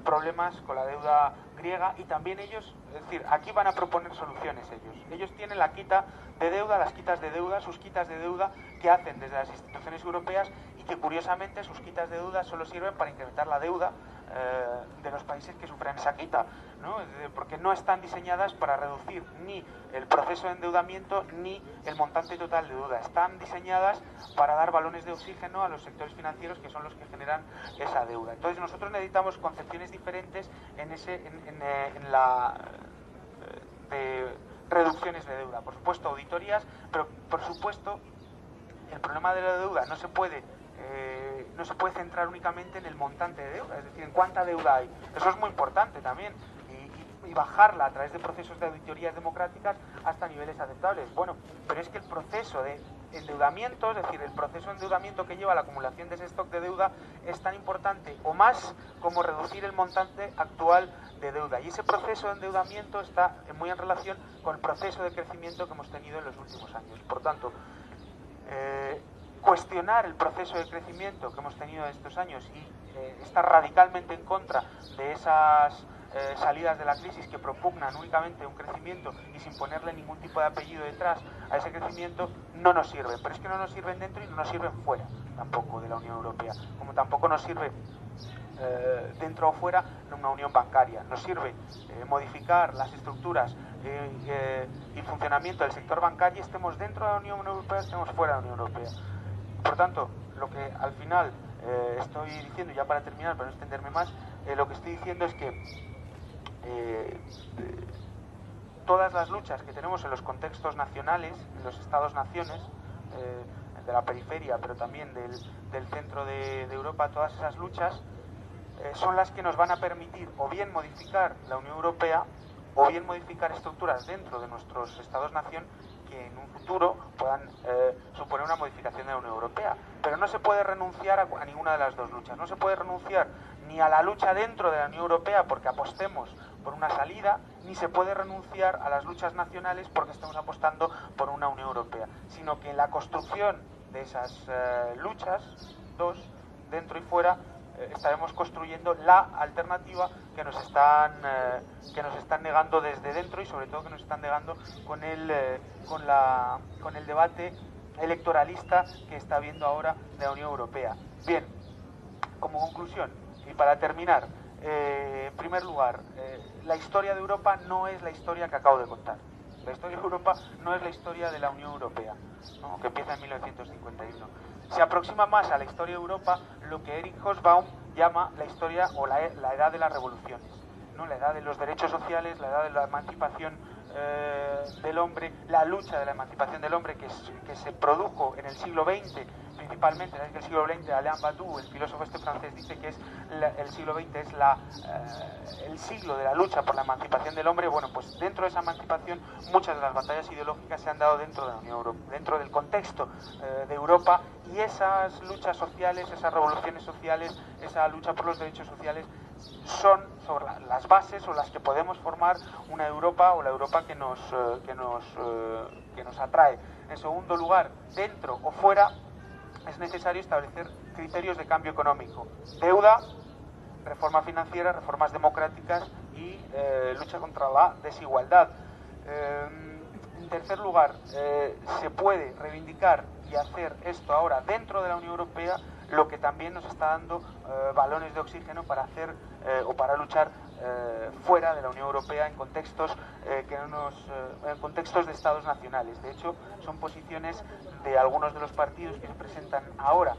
problemas con la deuda griega y también ellos, es decir, aquí van a proponer soluciones ellos. Ellos tienen la quita de deuda, las quitas de deuda, sus quitas de deuda que hacen desde las instituciones europeas y que curiosamente sus quitas de deuda solo sirven para incrementar la deuda de los países que sufren esa quita, ¿no? Porque no están diseñadas para reducir ni el proceso de endeudamiento ni el montante total de deuda. Están diseñadas para dar balones de oxígeno a los sectores financieros que son los que generan esa deuda. Entonces nosotros necesitamos concepciones diferentes en la de reducciones de deuda. Por supuesto auditorías, pero por supuesto el problema de la deuda no se puede centrar únicamente en el montante de deuda, es decir, en cuánta deuda hay. Eso es muy importante también, y bajarla a través de procesos de auditorías democráticas hasta niveles aceptables. Bueno, pero es que el proceso de endeudamiento, es decir, el proceso de endeudamiento que lleva a la acumulación de ese stock de deuda es tan importante o más como reducir el montante actual de deuda. Y ese proceso de endeudamiento está muy en relación con el proceso de crecimiento que hemos tenido en los últimos años. Por tanto, cuestionar el proceso de crecimiento que hemos tenido en estos años y estar radicalmente en contra de esas salidas de la crisis que propugnan únicamente un crecimiento y sin ponerle ningún tipo de apellido detrás a ese crecimiento, no nos sirven. Pero es que no nos sirven dentro y no nos sirven fuera tampoco de la Unión Europea, como tampoco nos sirve dentro o fuera de una unión bancaria. Nos sirve modificar las estructuras y funcionamiento del sector bancario, estemos dentro de la Unión Europea, estemos fuera de la Unión Europea. Por tanto, lo que al final estoy diciendo, ya para terminar, para no extenderme más, lo que estoy diciendo es que todas las luchas que tenemos en los contextos nacionales, en los estados-naciones, de la periferia, pero también del centro de Europa, todas esas luchas son las que nos van a permitir o bien modificar la Unión Europea o bien modificar estructuras dentro de nuestros estados-nación que en un futuro puedan suponer una modificación de la Unión Europea. Pero no se puede renunciar a ninguna de las dos luchas. No se puede renunciar ni a la lucha dentro de la Unión Europea porque apostemos por una salida, ni se puede renunciar a las luchas nacionales porque estemos apostando por una Unión Europea, sino que en la construcción de esas luchas, dos, dentro y fuera, estaremos construyendo la alternativa que nos están negando desde dentro y sobre todo que nos están negando con el debate electoralista que está habiendo ahora de la Unión Europea. Bien, como conclusión, Y para terminar, en primer lugar, la historia de Europa no es la historia que acabo de contar. La historia de Europa no es la historia de la Unión Europea, ¿no?, que empieza en 1951. Se aproxima más a la historia de Europa lo que Erich Hobsbawm llama la historia o la edad de las revoluciones, ¿no?, la edad de los derechos sociales, la edad de la emancipación del hombre, la lucha de la emancipación del hombre que se produjo en el siglo XX, principalmente. Sabéis que el siglo XX, Alain Badiou, el filósofo este francés, dice que el siglo XX es el siglo de la lucha por la emancipación del hombre. Bueno, pues dentro de esa emancipación muchas de las batallas ideológicas se han dado dentro de la Unión Europea, dentro del contexto de Europa, y esas luchas sociales, esas revoluciones sociales, esa lucha por los derechos sociales son sobre las bases o las que podemos formar una Europa, o la Europa que nos atrae. En segundo lugar, dentro o fuera, es necesario establecer criterios de cambio económico: deuda, reforma financiera, reformas democráticas y lucha contra la desigualdad. En tercer lugar, se puede reivindicar y hacer esto ahora dentro de la Unión Europea, lo que también nos está dando balones de oxígeno para hacer o para luchar fuera de la Unión Europea en contextos en contextos de estados nacionales. De hecho, son posiciones de algunos de los partidos que se presentan ahora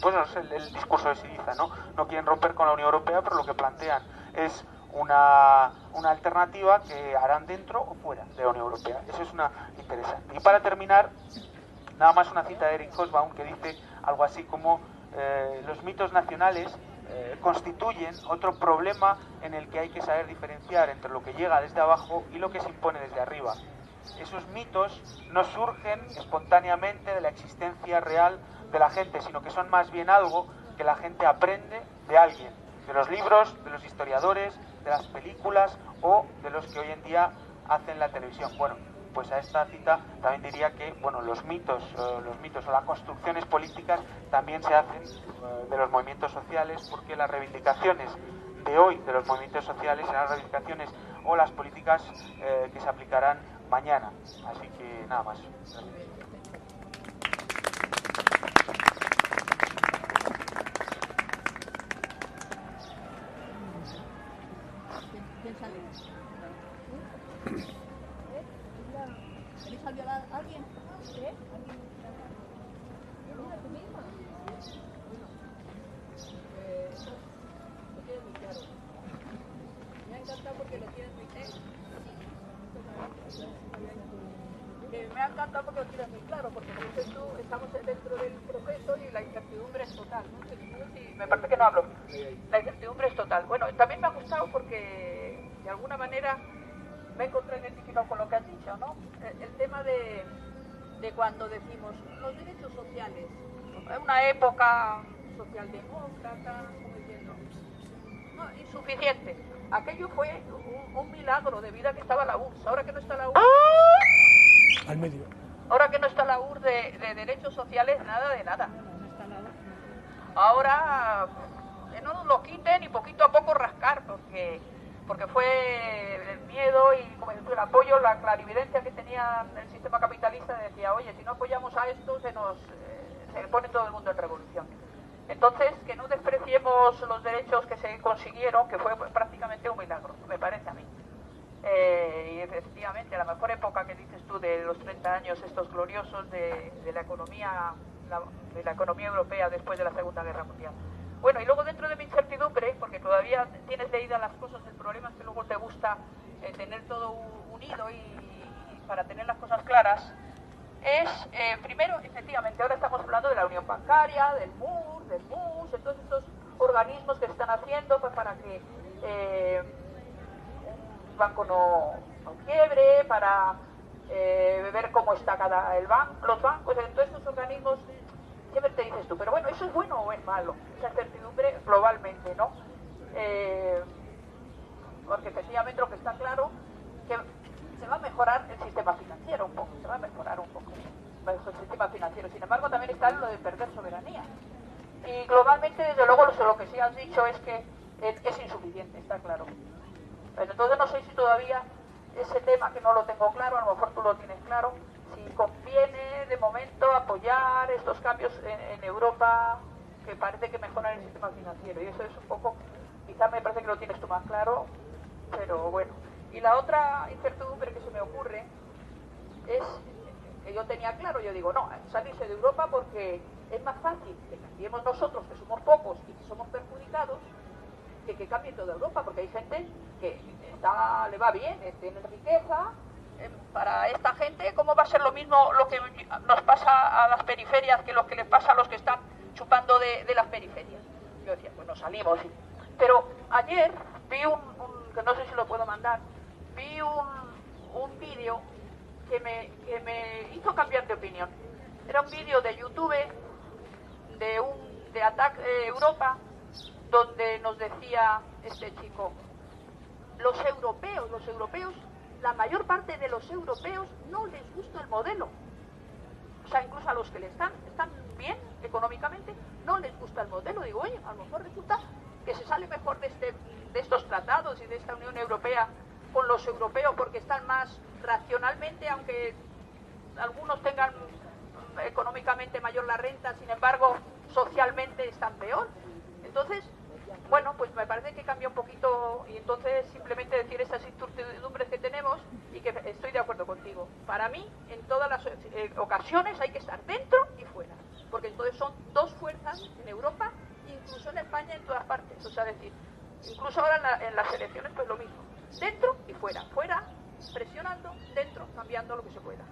pues no sé, el discurso de Syriza, no quieren romper con la Unión Europea, pero lo que plantean es una alternativa que harán dentro o fuera de la Unión Europea. Eso es una interesante. Y para terminar, nada más una cita de Erich Hobsbawm, que dice algo así como los mitos nacionales constituyen otro problema en el que hay que saber diferenciar entre lo que llega desde abajo y lo que se impone desde arriba. Esos mitos no surgen espontáneamente de la existencia real de la gente, sino que son más bien algo que la gente aprende de alguien, de los libros, de los historiadores, de las películas o de los que hoy en día hacen la televisión. Bueno, pues a esta cita también diría que, bueno, los mitos o las construcciones políticas también se hacen de los movimientos sociales, porque las reivindicaciones de hoy de los movimientos sociales serán las reivindicaciones o las políticas que se aplicarán mañana. Así que nada más. ¿Quién sale? ¿Queréis salvar a alguien? ¿Eh? ¿Tú misma? Lo tienes muy claro. Me ha encantado porque lo tienes muy claro. Me ha encantado porque lo tienes muy claro, porque como dices tú, estamos dentro del proceso y la incertidumbre es total, ¿no? Me parece que no hablo. La incertidumbre es total. Bueno, también me ha gustado porque de alguna manera me he encontrado identificado con lo que has dicho, ¿no? El tema de cuando decimos los derechos sociales, en una época socialdemócrata, como diciendo, no, insuficiente. Aquello fue un milagro de vida que estaba la URSS. Ahora que no está la URSS, al medio. Ahora que no está la URSS de derechos sociales, nada de nada. Ahora que no nos lo quiten y poquito a poco rascar, porque fue el miedo y, como dices tú, el apoyo, la clarividencia que tenía el sistema capitalista. Decía, oye, si no apoyamos a esto se pone todo el mundo en revolución. Entonces, que no despreciemos los derechos que se consiguieron, que fue prácticamente un milagro, me parece a mí. Y efectivamente, la mejor época que dices tú, de los 30 años estos gloriosos de la economía europea después de la Segunda Guerra Mundial. Bueno, y luego, dentro de mi incertidumbre, porque todavía tienes leídas las cosas, el problema es que luego te gusta tener todo unido y para tener las cosas claras, es, primero, efectivamente, ahora estamos hablando de la unión bancaria, del MUR, del MUS, de todos estos organismos que se están haciendo pues, para que un banco no quiebre, para ver cómo está los bancos, todos estos organismos. Siempre te dices tú, pero bueno, ¿eso es bueno o es malo? Esa incertidumbre globalmente, ¿no? Porque efectivamente lo que está claro que se va a mejorar el sistema financiero un poco, el sistema financiero. Sin embargo, también está lo de perder soberanía. Y globalmente, desde luego, lo que sí has dicho es que es insuficiente, está claro. Pero entonces no sé si todavía ese tema, que no lo tengo claro, a lo mejor tú lo tienes claro, si conviene de momento apoyar estos cambios en Europa que parece que mejoran el sistema financiero, y eso es un poco, quizás me parece que lo tienes tú más claro, pero bueno. Y la otra incertidumbre que se me ocurre es que yo tenía claro, yo digo, no, salirse de Europa porque es más fácil que cambiemos nosotros, que somos pocos y que somos perjudicados, que cambie toda Europa, porque hay gente que le va bien, tiene riqueza. Para esta gente, ¿cómo va a ser lo mismo lo que nos pasa a las periferias que lo que les pasa a los que están chupando de las periferias? Yo decía, pues nos salimos. Pero ayer vi que no sé si lo puedo mandar, vi un vídeo que me hizo cambiar de opinión. Era un vídeo de YouTube de Attack Europa, donde nos decía este chico, los europeos, la mayor parte de los europeos no les gusta el modelo. O sea, incluso a los que están bien económicamente, no les gusta el modelo. Digo, oye, a lo mejor resulta que se sale mejor de estos tratados y de esta Unión Europea con los europeos porque están más racionalmente, aunque algunos tengan económicamente mayor la renta, sin embargo, socialmente están peor. Entonces, bueno, pues me parece que cambia un poquito, y entonces simplemente decir esas incertidumbres que tenemos, y que estoy de acuerdo contigo. Para mí, en todas las ocasiones hay que estar dentro y fuera, porque entonces son dos fuerzas en Europa, incluso en España, en todas partes. O sea, decir, incluso ahora en las elecciones, pues lo mismo, dentro y fuera. Fuera, presionando, dentro, cambiando lo que se pueda.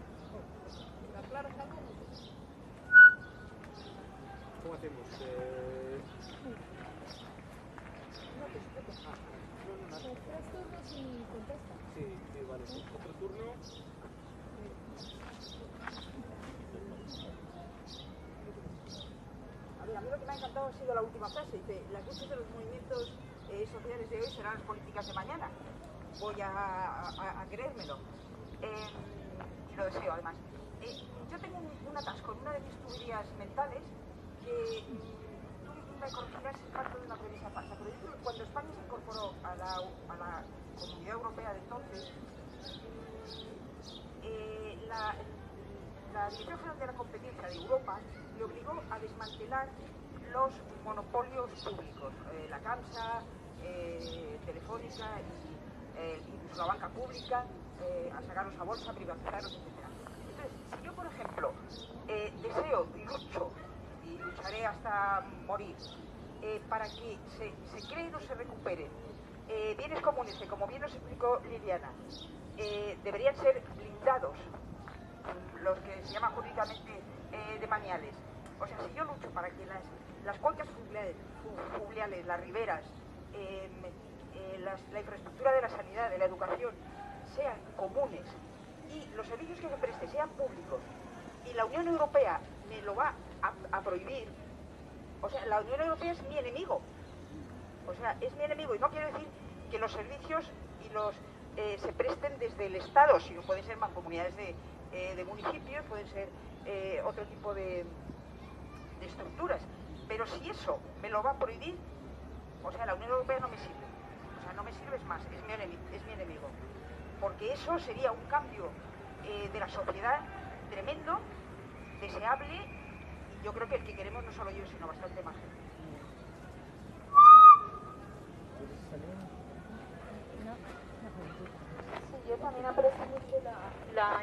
¿Claro, Samu? ¿Cómo hacemos? Sí, vale. Otro turno. A mí lo que me ha encantado ha sido la última frase. Dice, las luchas de los movimientos sociales de hoy serán las políticas de mañana. Voy a creérmelo. Y lo deseo, además. Yo tengo un atasco en una de mis tuberías mentales que tú me corregirás si parto de una premisa falsa, pero yo creo que cuando España se incorporó a la Comunidad Europea de entonces, la Dirección General de la Competencia de Europa le obligó a desmantelar los monopolios públicos, la CAMSA, Telefónica, incluso la banca pública, a sacarlos a bolsa, privatizarlos, etc. Entonces, si yo, por ejemplo, deseo y lucho, y lucharé hasta morir, para que se creen o se recuperen bienes comunes, que como bien nos explicó Liliana, deberían ser blindados, los que se llaman jurídicamente demaniales. O sea, si yo lucho para que las cuencas fluviales, las riberas, la infraestructura de la sanidad, de la educación, sean comunes y los servicios que se presten sean públicos, y la Unión Europea me lo va a prohibir, o sea, la Unión Europea es mi enemigo. O sea, es mi enemigo, y no quiero decir que los servicios se presten desde el Estado, sino pueden ser mancomunidades de municipios, pueden ser otro tipo de estructuras. Pero si eso me lo va a prohibir, o sea, la Unión Europea no me sirve. O sea, no me sirve, es más, es mi enemigo. Porque eso sería un cambio de la sociedad tremendo, deseable, y yo creo que el que queremos no solo yo, sino bastante más gente. Sí, yo también aprecio mucho la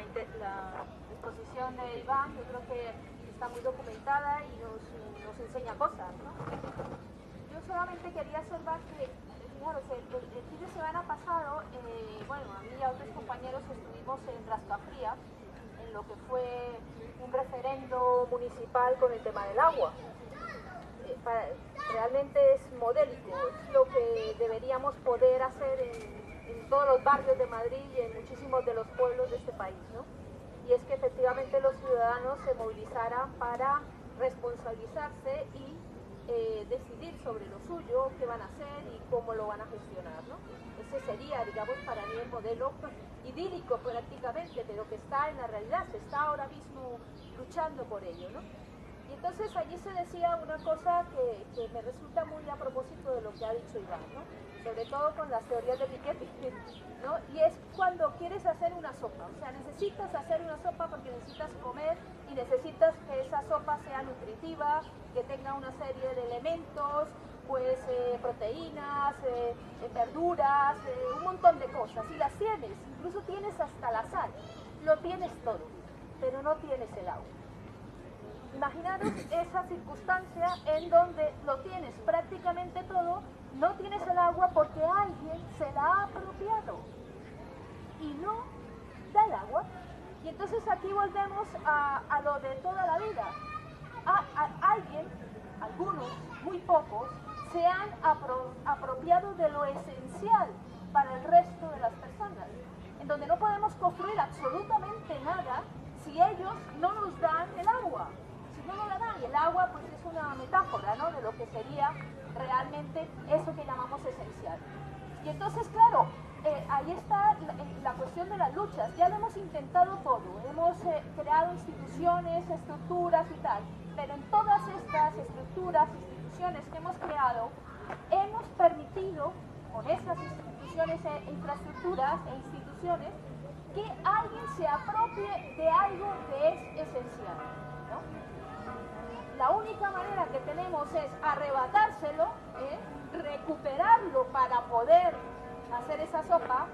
exposición de Iván. Yo creo que está muy documentada y nos enseña cosas, ¿no? Yo solamente quería observar que, fijaros, el fin de semana pasado, bueno, a mí y a otros compañeros estuvimos en Rascafría, en lo que fue un referendo municipal con el tema del agua. Realmente es modélico, es lo que deberíamos poder hacer en todos los barrios de Madrid y en muchísimos de los pueblos de este país, ¿no? Y es que efectivamente los ciudadanos se movilizaran para responsabilizarse y decidir sobre lo suyo, qué van a hacer y cómo lo van a gestionar, ¿no? Ese sería, digamos, para mí el modelo idílico prácticamente, pero que está en la realidad, se está ahora mismo luchando por ello, ¿no? Y entonces allí se decía una cosa que me resulta muy a propósito de lo que ha dicho Iván, ¿no? Sobre todo con las teorías de Piketty, ¿no? Y es cuando quieres hacer una sopa, o sea, necesitas hacer una sopa porque necesitas comer y necesitas que esa sopa sea nutritiva, que tenga una serie de elementos, pues proteínas, verduras, un montón de cosas, y las tienes, incluso tienes hasta la sal, lo tienes todo, pero no tienes el agua. Imaginaros esa circunstancia en donde lo tienes prácticamente todo, no tienes el agua porque alguien se la ha apropiado y no da el agua. Y entonces aquí volvemos a lo de toda la vida. Alguien, algunos, muy pocos, se han apropiado de lo esencial para el resto de las personas, en donde no podemos construir absolutamente nada si ellos no nos dan el agua. Si no nos la dan, y el agua pues es una metáfora, ¿no?, de lo que sería realmente eso que llamamos esencial. Y entonces, claro, ahí está la cuestión de las luchas. Ya lo hemos intentado todo, hemos creado instituciones, estructuras y tal, pero en todas estas estructuras, instituciones que hemos creado, hemos permitido, con esas instituciones infraestructuras e instituciones, que alguien se apropie de algo que es esencial, ¿no? La única manera que tenemos es arrebatárselo, recuperarlo para poder hacer esa sopa,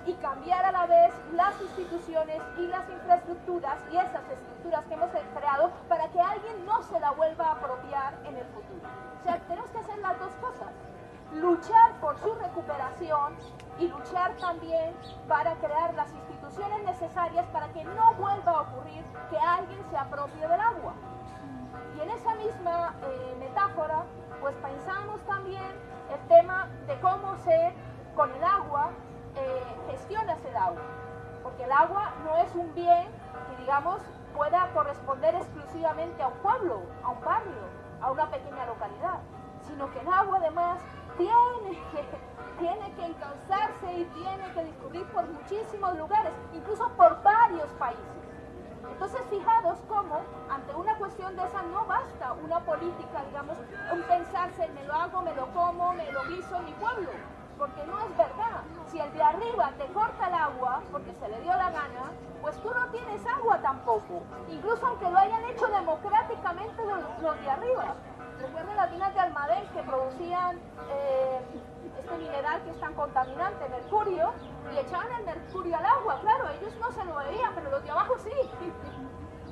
y cambiar a la vez las instituciones y las infraestructuras y esas estructuras que hemos creado para que alguien no se la vuelva a apropiar en el futuro. O sea, tenemos que hacer las dos cosas. Luchar por su recuperación y luchar también para crear las instituciones necesarias para que no vuelva a ocurrir que alguien se apropie del agua. Y en esa misma metáfora, pues pensamos también el tema de cómo con el agua gestionas el agua. Porque el agua no es un bien que, digamos, pueda corresponder exclusivamente a un pueblo, a un barrio, a una pequeña localidad, sino que el agua además tiene que encauzarse y tiene que discurrir por muchísimos lugares, incluso por varios países. Entonces, fijaros cómo ante una cuestión de esa no basta una política, digamos, un pensarse, me lo hago, me lo como, me lo guiso en mi pueblo, porque no es verdad. Si el de arriba te corta el agua porque se le dio la gana, pues tú no tienes agua tampoco, incluso aunque lo hayan hecho democráticamente los de arriba. Recuerden las minas de Almadén que producían este mineral que es tan contaminante, mercurio, y echaban el mercurio al agua. Claro, ellos no se lo bebían, pero los de abajo sí.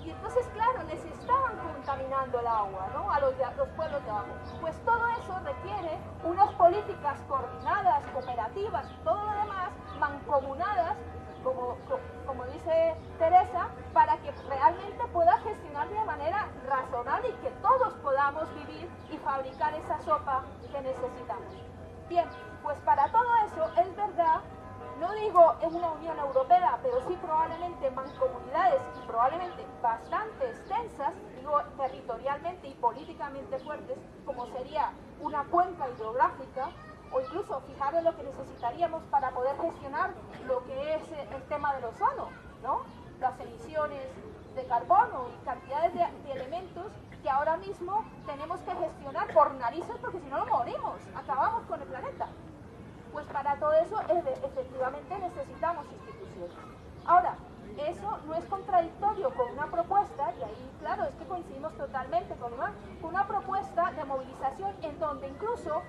Y entonces, claro, les estaban contaminando el agua, ¿no?, a los pueblos de abajo. Pues todo eso requiere unas políticas coordinadas, cooperativas y todo lo demás, mancomunadas, como dice Teresa, para que realmente pueda gestionar de manera razonable y que todos podamos vivir y fabricar esa sopa que necesitamos. Bien, pues para todo eso es verdad, no digo en una Unión Europea, pero sí probablemente en mancomunidades y probablemente bastante extensas, digo territorialmente y políticamente fuertes, como sería una cuenca hidrográfica, o incluso fijaros lo que necesitaríamos para poder gestionar lo que es el tema del ozono, ¿no?, las emisiones de carbono y cantidades de elementos que ahora mismo tenemos que gestionar por narices, porque si no nos morimos, acabamos con el planeta. Pues para todo eso efectivamente necesitamos instituciones. Ahora, eso no es contradictorio con una propuesta, y ahí claro, es que coincidimos totalmente con Iván, con una propuesta de movilización en donde incluso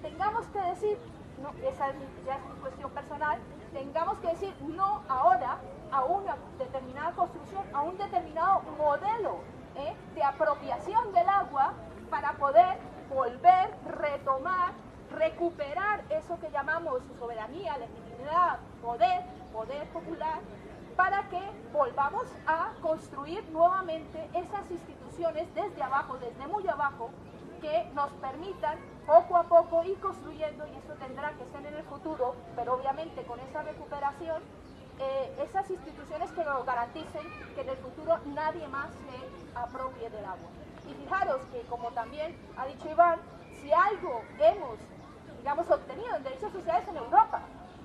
tengamos que decir, no, esa ya es mi cuestión personal, tengamos que decir no ahora a una determinada construcción, a un determinado modelo de apropiación del agua para poder volver, retomar, recuperar eso que llamamos soberanía, legitimidad, poder popular, para que volvamos a construir nuevamente esas instituciones desde abajo, desde muy abajo, que nos permitan poco a poco ir construyendo, y eso tendrá que ser en el futuro, pero obviamente con esa recuperación, esas instituciones que nos garanticen que en el futuro nadie más se apropie del agua. Y fijaros que, como también ha dicho Iván, si algo hemos, digamos, obtenido en derechos sociales en Europa,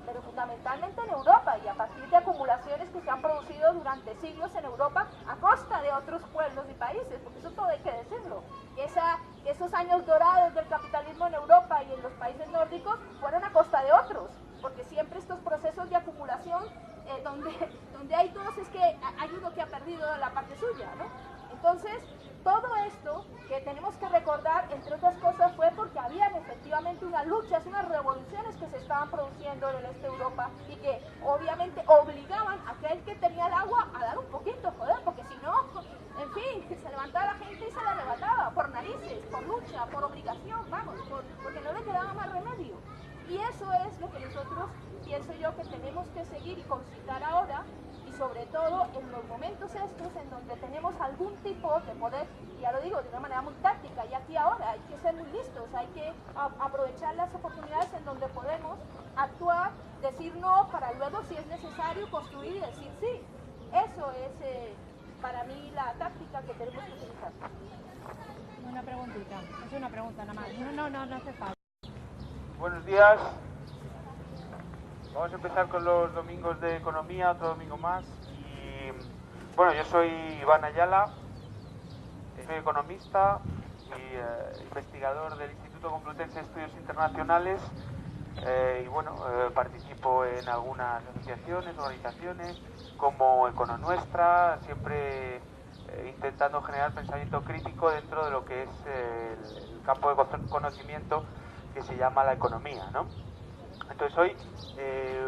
pero fundamentalmente en Europa y a partir de acumulaciones que se han producido durante siglos en Europa a costa de otros pueblos y países, porque eso todo hay que decirlo. Esos años dorados del capitalismo en Europa y en los países nórdicos fueron a costa de otros, porque siempre estos procesos de acumulación donde hay todos es que hay uno que ha perdido la parte suya, ¿no? Entonces, todo esto que tenemos que recordar, entre otras cosas, fue porque habían efectivamente unas luchas, unas revoluciones que se estaban produciendo en el este de Europa y que obviamente obligaban a aquel que tenía el agua a dar un poquito, joder, porque si no, en fin, se levantaba la gente y se la arrebataba, por narices, por lucha, por obligación, vamos, porque no le quedaba más remedio. Y eso es lo que nosotros, pienso yo, que tenemos que seguir y concitar ahora, y sobre todo en los momentos estos en donde tenemos algún tipo de poder, y ya lo digo de una manera muy táctica, y aquí ahora hay que ser muy listos, hay que aprovechar las oportunidades en donde podemos actuar, decir no, para luego, si es necesario, construir y decir sí. Eso es para mí la táctica que tenemos que utilizar. Una preguntita, es una pregunta nada más, no hace falta. Buenos días. Vamos a empezar con los domingos de economía, otro domingo más. Y bueno, yo soy Iván Ayala, soy economista y investigador del Instituto Complutense de Estudios Internacionales. Y bueno, participo en algunas asociaciones, organizaciones, como Econonuestra, siempre intentando generar pensamiento crítico dentro de lo que es el campo de conocimiento que se llama la economía, ¿no? Entonces hoy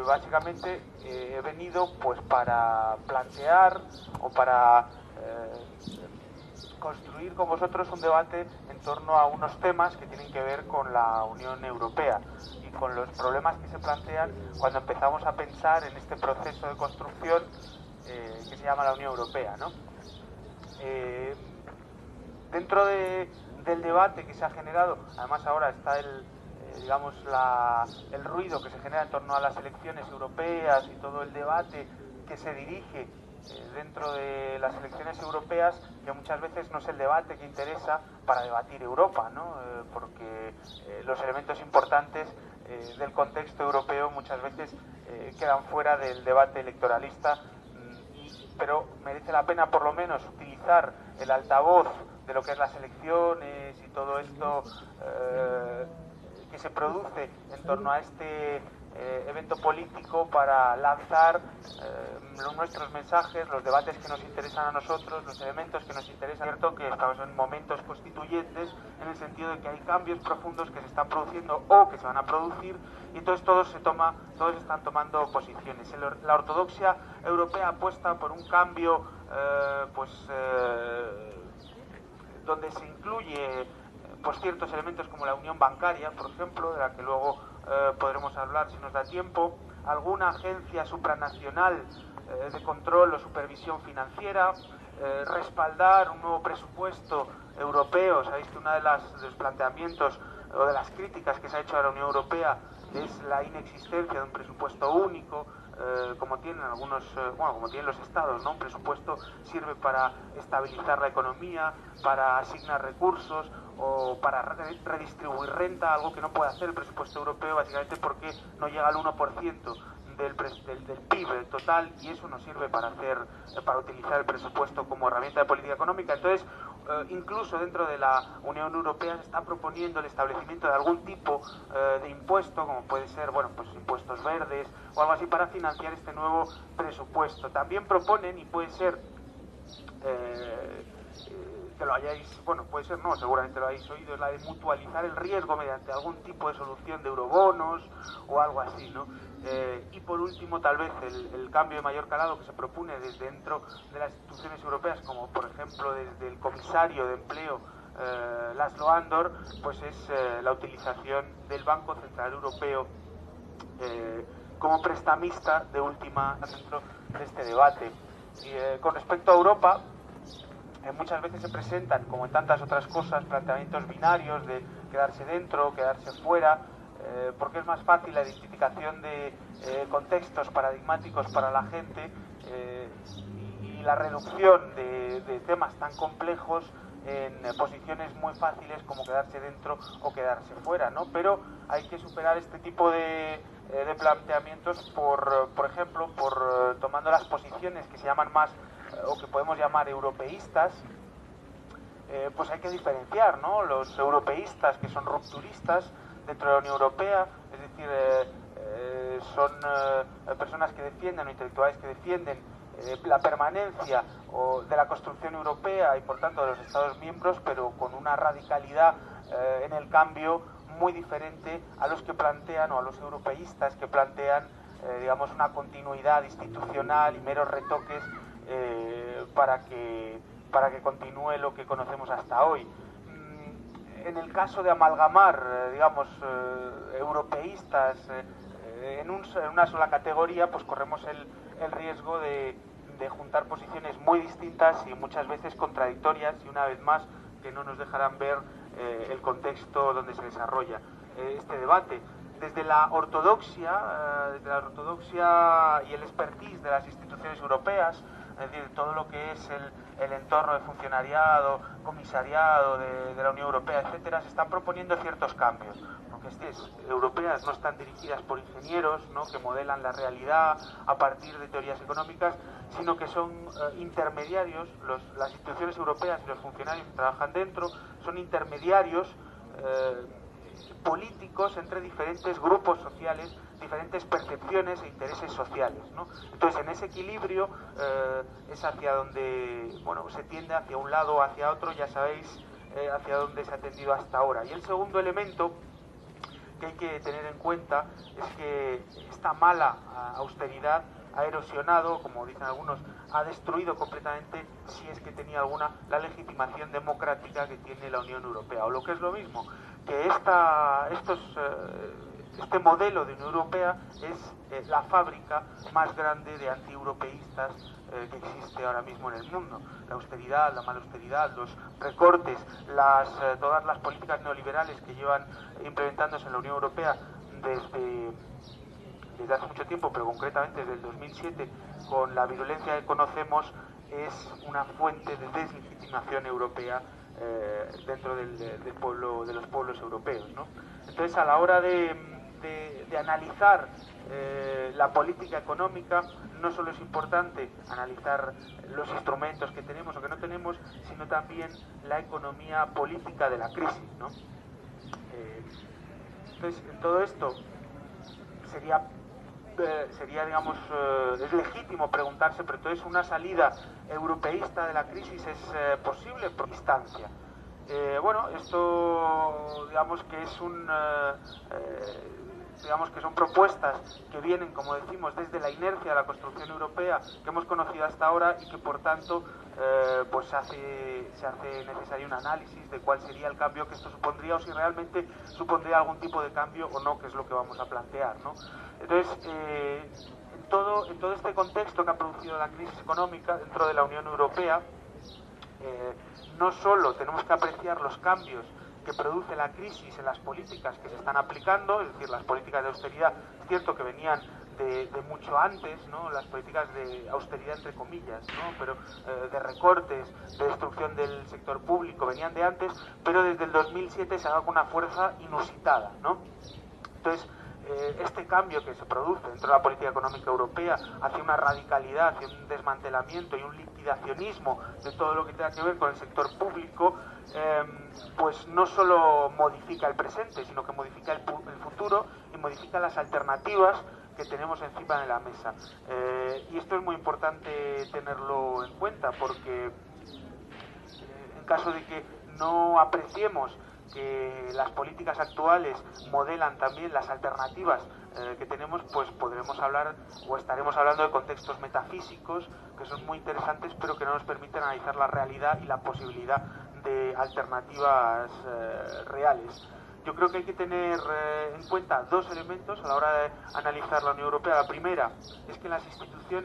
básicamente he venido pues para plantear o para construir con vosotros un debate en torno a unos temas que tienen que ver con la Unión Europea y con los problemas que se plantean cuando empezamos a pensar en este proceso de construcción que se llama la Unión Europea, ¿no? Dentro del debate que se ha generado, además ahora está el ruido que se genera en torno a las elecciones europeas y todo el debate que se dirige dentro de las elecciones europeas, que muchas veces no es el debate que interesa para debatir Europa, ¿no? Porque los elementos importantes del contexto europeo muchas veces quedan fuera del debate electoralista, pero merece la pena por lo menos utilizar el altavoz de lo que es las elecciones y todo esto que se produce en torno a este evento político para lanzar nuestros mensajes, los debates que nos interesan a nosotros, los elementos que nos interesan. Es cierto que estamos en momentos constituyentes en el sentido de que hay cambios profundos que se están produciendo o que se van a producir, y entonces todos están tomando posiciones. La ortodoxia europea apuesta por un cambio donde se incluye pues ciertos elementos como la unión bancaria, por ejemplo, de la que luego podremos hablar si nos da tiempo, alguna agencia supranacional de control o supervisión financiera, respaldar un nuevo presupuesto europeo. Sabéis que uno de los planteamientos o de las críticas que se ha hecho a la Unión Europea es la inexistencia de un presupuesto único, como tienen como tienen los estados, ¿no? Un presupuesto sirve para estabilizar la economía, para asignar recursos o para redistribuir renta, algo que no puede hacer el presupuesto europeo, básicamente porque no llega al 1% del PIB total, y eso no sirve para utilizar el presupuesto como herramienta de política económica. Entonces, incluso dentro de la Unión Europea se está proponiendo el establecimiento de algún tipo de impuesto, como puede ser, pues impuestos verdes o algo así, para financiar este nuevo presupuesto. También proponen, y puede ser que lo hayáis, puede ser no, seguramente lo hayáis oído, es la de mutualizar el riesgo mediante algún tipo de solución de eurobonos o algo así, ¿no? Y por último, tal vez el cambio de mayor calado que se propone desde dentro de las instituciones europeas, como por ejemplo desde el comisario de empleo László Andor, pues es la utilización del Banco Central Europeo como prestamista de última dentro de este debate. Y con respecto a Europa, muchas veces se presentan, como en tantas otras cosas, planteamientos binarios de quedarse dentro, quedarse fuera, porque es más fácil la identificación de contextos paradigmáticos para la gente y la reducción de temas tan complejos en posiciones muy fáciles como quedarse dentro o quedarse fuera, ¿no? Pero hay que superar este tipo de planteamientos por ejemplo, tomando las posiciones que se llaman más o que podemos llamar europeístas. Pues hay que diferenciar, ¿no? Los europeístas, que son rupturistas dentro de la Unión Europea, es decir, son personas que defienden o intelectuales que defienden la permanencia de la construcción europea y por tanto de los Estados miembros, pero con una radicalidad en el cambio muy diferente a los que plantean, o a los europeístas que plantean, digamos, una continuidad institucional y meros retoques para que continúe lo que conocemos hasta hoy. En el caso de amalgamar, digamos, europeístas en una sola categoría, pues corremos el riesgo de juntar posiciones muy distintas y muchas veces contradictorias, y una vez más que no nos dejarán ver el contexto donde se desarrolla este debate. Desde la ortodoxia y el expertise de las instituciones europeas, es decir, todo lo que es el entorno de funcionariado, comisariado de la Unión Europea, etcétera, se están proponiendo ciertos cambios. Aunque estas europeas no están dirigidas por ingenieros, ¿no?, que modelan la realidad a partir de teorías económicas, sino que son intermediarios. Las instituciones europeas y los funcionarios que trabajan dentro son intermediarios políticos entre diferentes grupos sociales, diferentes percepciones e intereses sociales, ¿no? Entonces, en ese equilibrio es hacia donde, bueno, se tiende hacia un lado o hacia otro, ya sabéis hacia dónde se ha tendido hasta ahora. Y el segundo elemento que hay que tener en cuenta es que esta mala austeridad ha erosionado, como dicen algunos, ha destruido completamente, si es que tenía alguna, la legitimación democrática que tiene la Unión Europea. O lo que es lo mismo, que este modelo de Unión Europea es la fábrica más grande de antieuropeístas que existe ahora mismo en el mundo. La austeridad, la mala austeridad, los recortes, todas las políticas neoliberales que llevan implementándose en la Unión Europea desde hace mucho tiempo, pero concretamente desde el 2007, con la virulencia que conocemos, es una fuente de deslegitimación europea dentro de los pueblos europeos, ¿no? Entonces, a la hora de analizar la política económica, no solo es importante analizar los instrumentos que tenemos o que no tenemos, sino también la economía política de la crisis, ¿no? Entonces, en todo esto sería digamos, es legítimo preguntarse, pero entonces una salida europeísta de la crisis es posible por distancia. Bueno, esto digamos que es digamos que son propuestas que vienen, como decimos, desde la inercia de la construcción europea que hemos conocido hasta ahora, y que por tanto pues se hace necesario un análisis de cuál sería el cambio que esto supondría, o si realmente supondría algún tipo de cambio o no, que es lo que vamos a plantear, ¿no? Entonces, en todo este contexto que ha producido la crisis económica dentro de la Unión Europea, no solo tenemos que apreciar los cambios que produce la crisis en las políticas que se están aplicando, es decir, las políticas de austeridad, es cierto que venían de mucho antes, ¿no?, las políticas de austeridad entre comillas, ¿no?, pero de recortes, de destrucción del sector público, venían de antes, pero desde el 2007 se ha dado con una fuerza inusitada, ¿no? Entonces, este cambio que se produce dentro de la política económica europea hacia una radicalidad, hacia un desmantelamiento y un liquidacionismo de todo lo que tenga que ver con el sector público, pues no solo modifica el presente, sino que modifica el futuro y modifica las alternativas que tenemos encima de la mesa. Y esto es muy importante tenerlo en cuenta, porque en caso de que no apreciemos que las políticas actuales modelan también las alternativas que tenemos, pues podremos hablar o estaremos hablando de contextos metafísicos que son muy interesantes, pero que no nos permiten analizar la realidad y la posibilidad de alternativas reales. Yo creo que hay que tener en cuenta dos elementos a la hora de analizar la Unión Europea. La primera es que las instituciones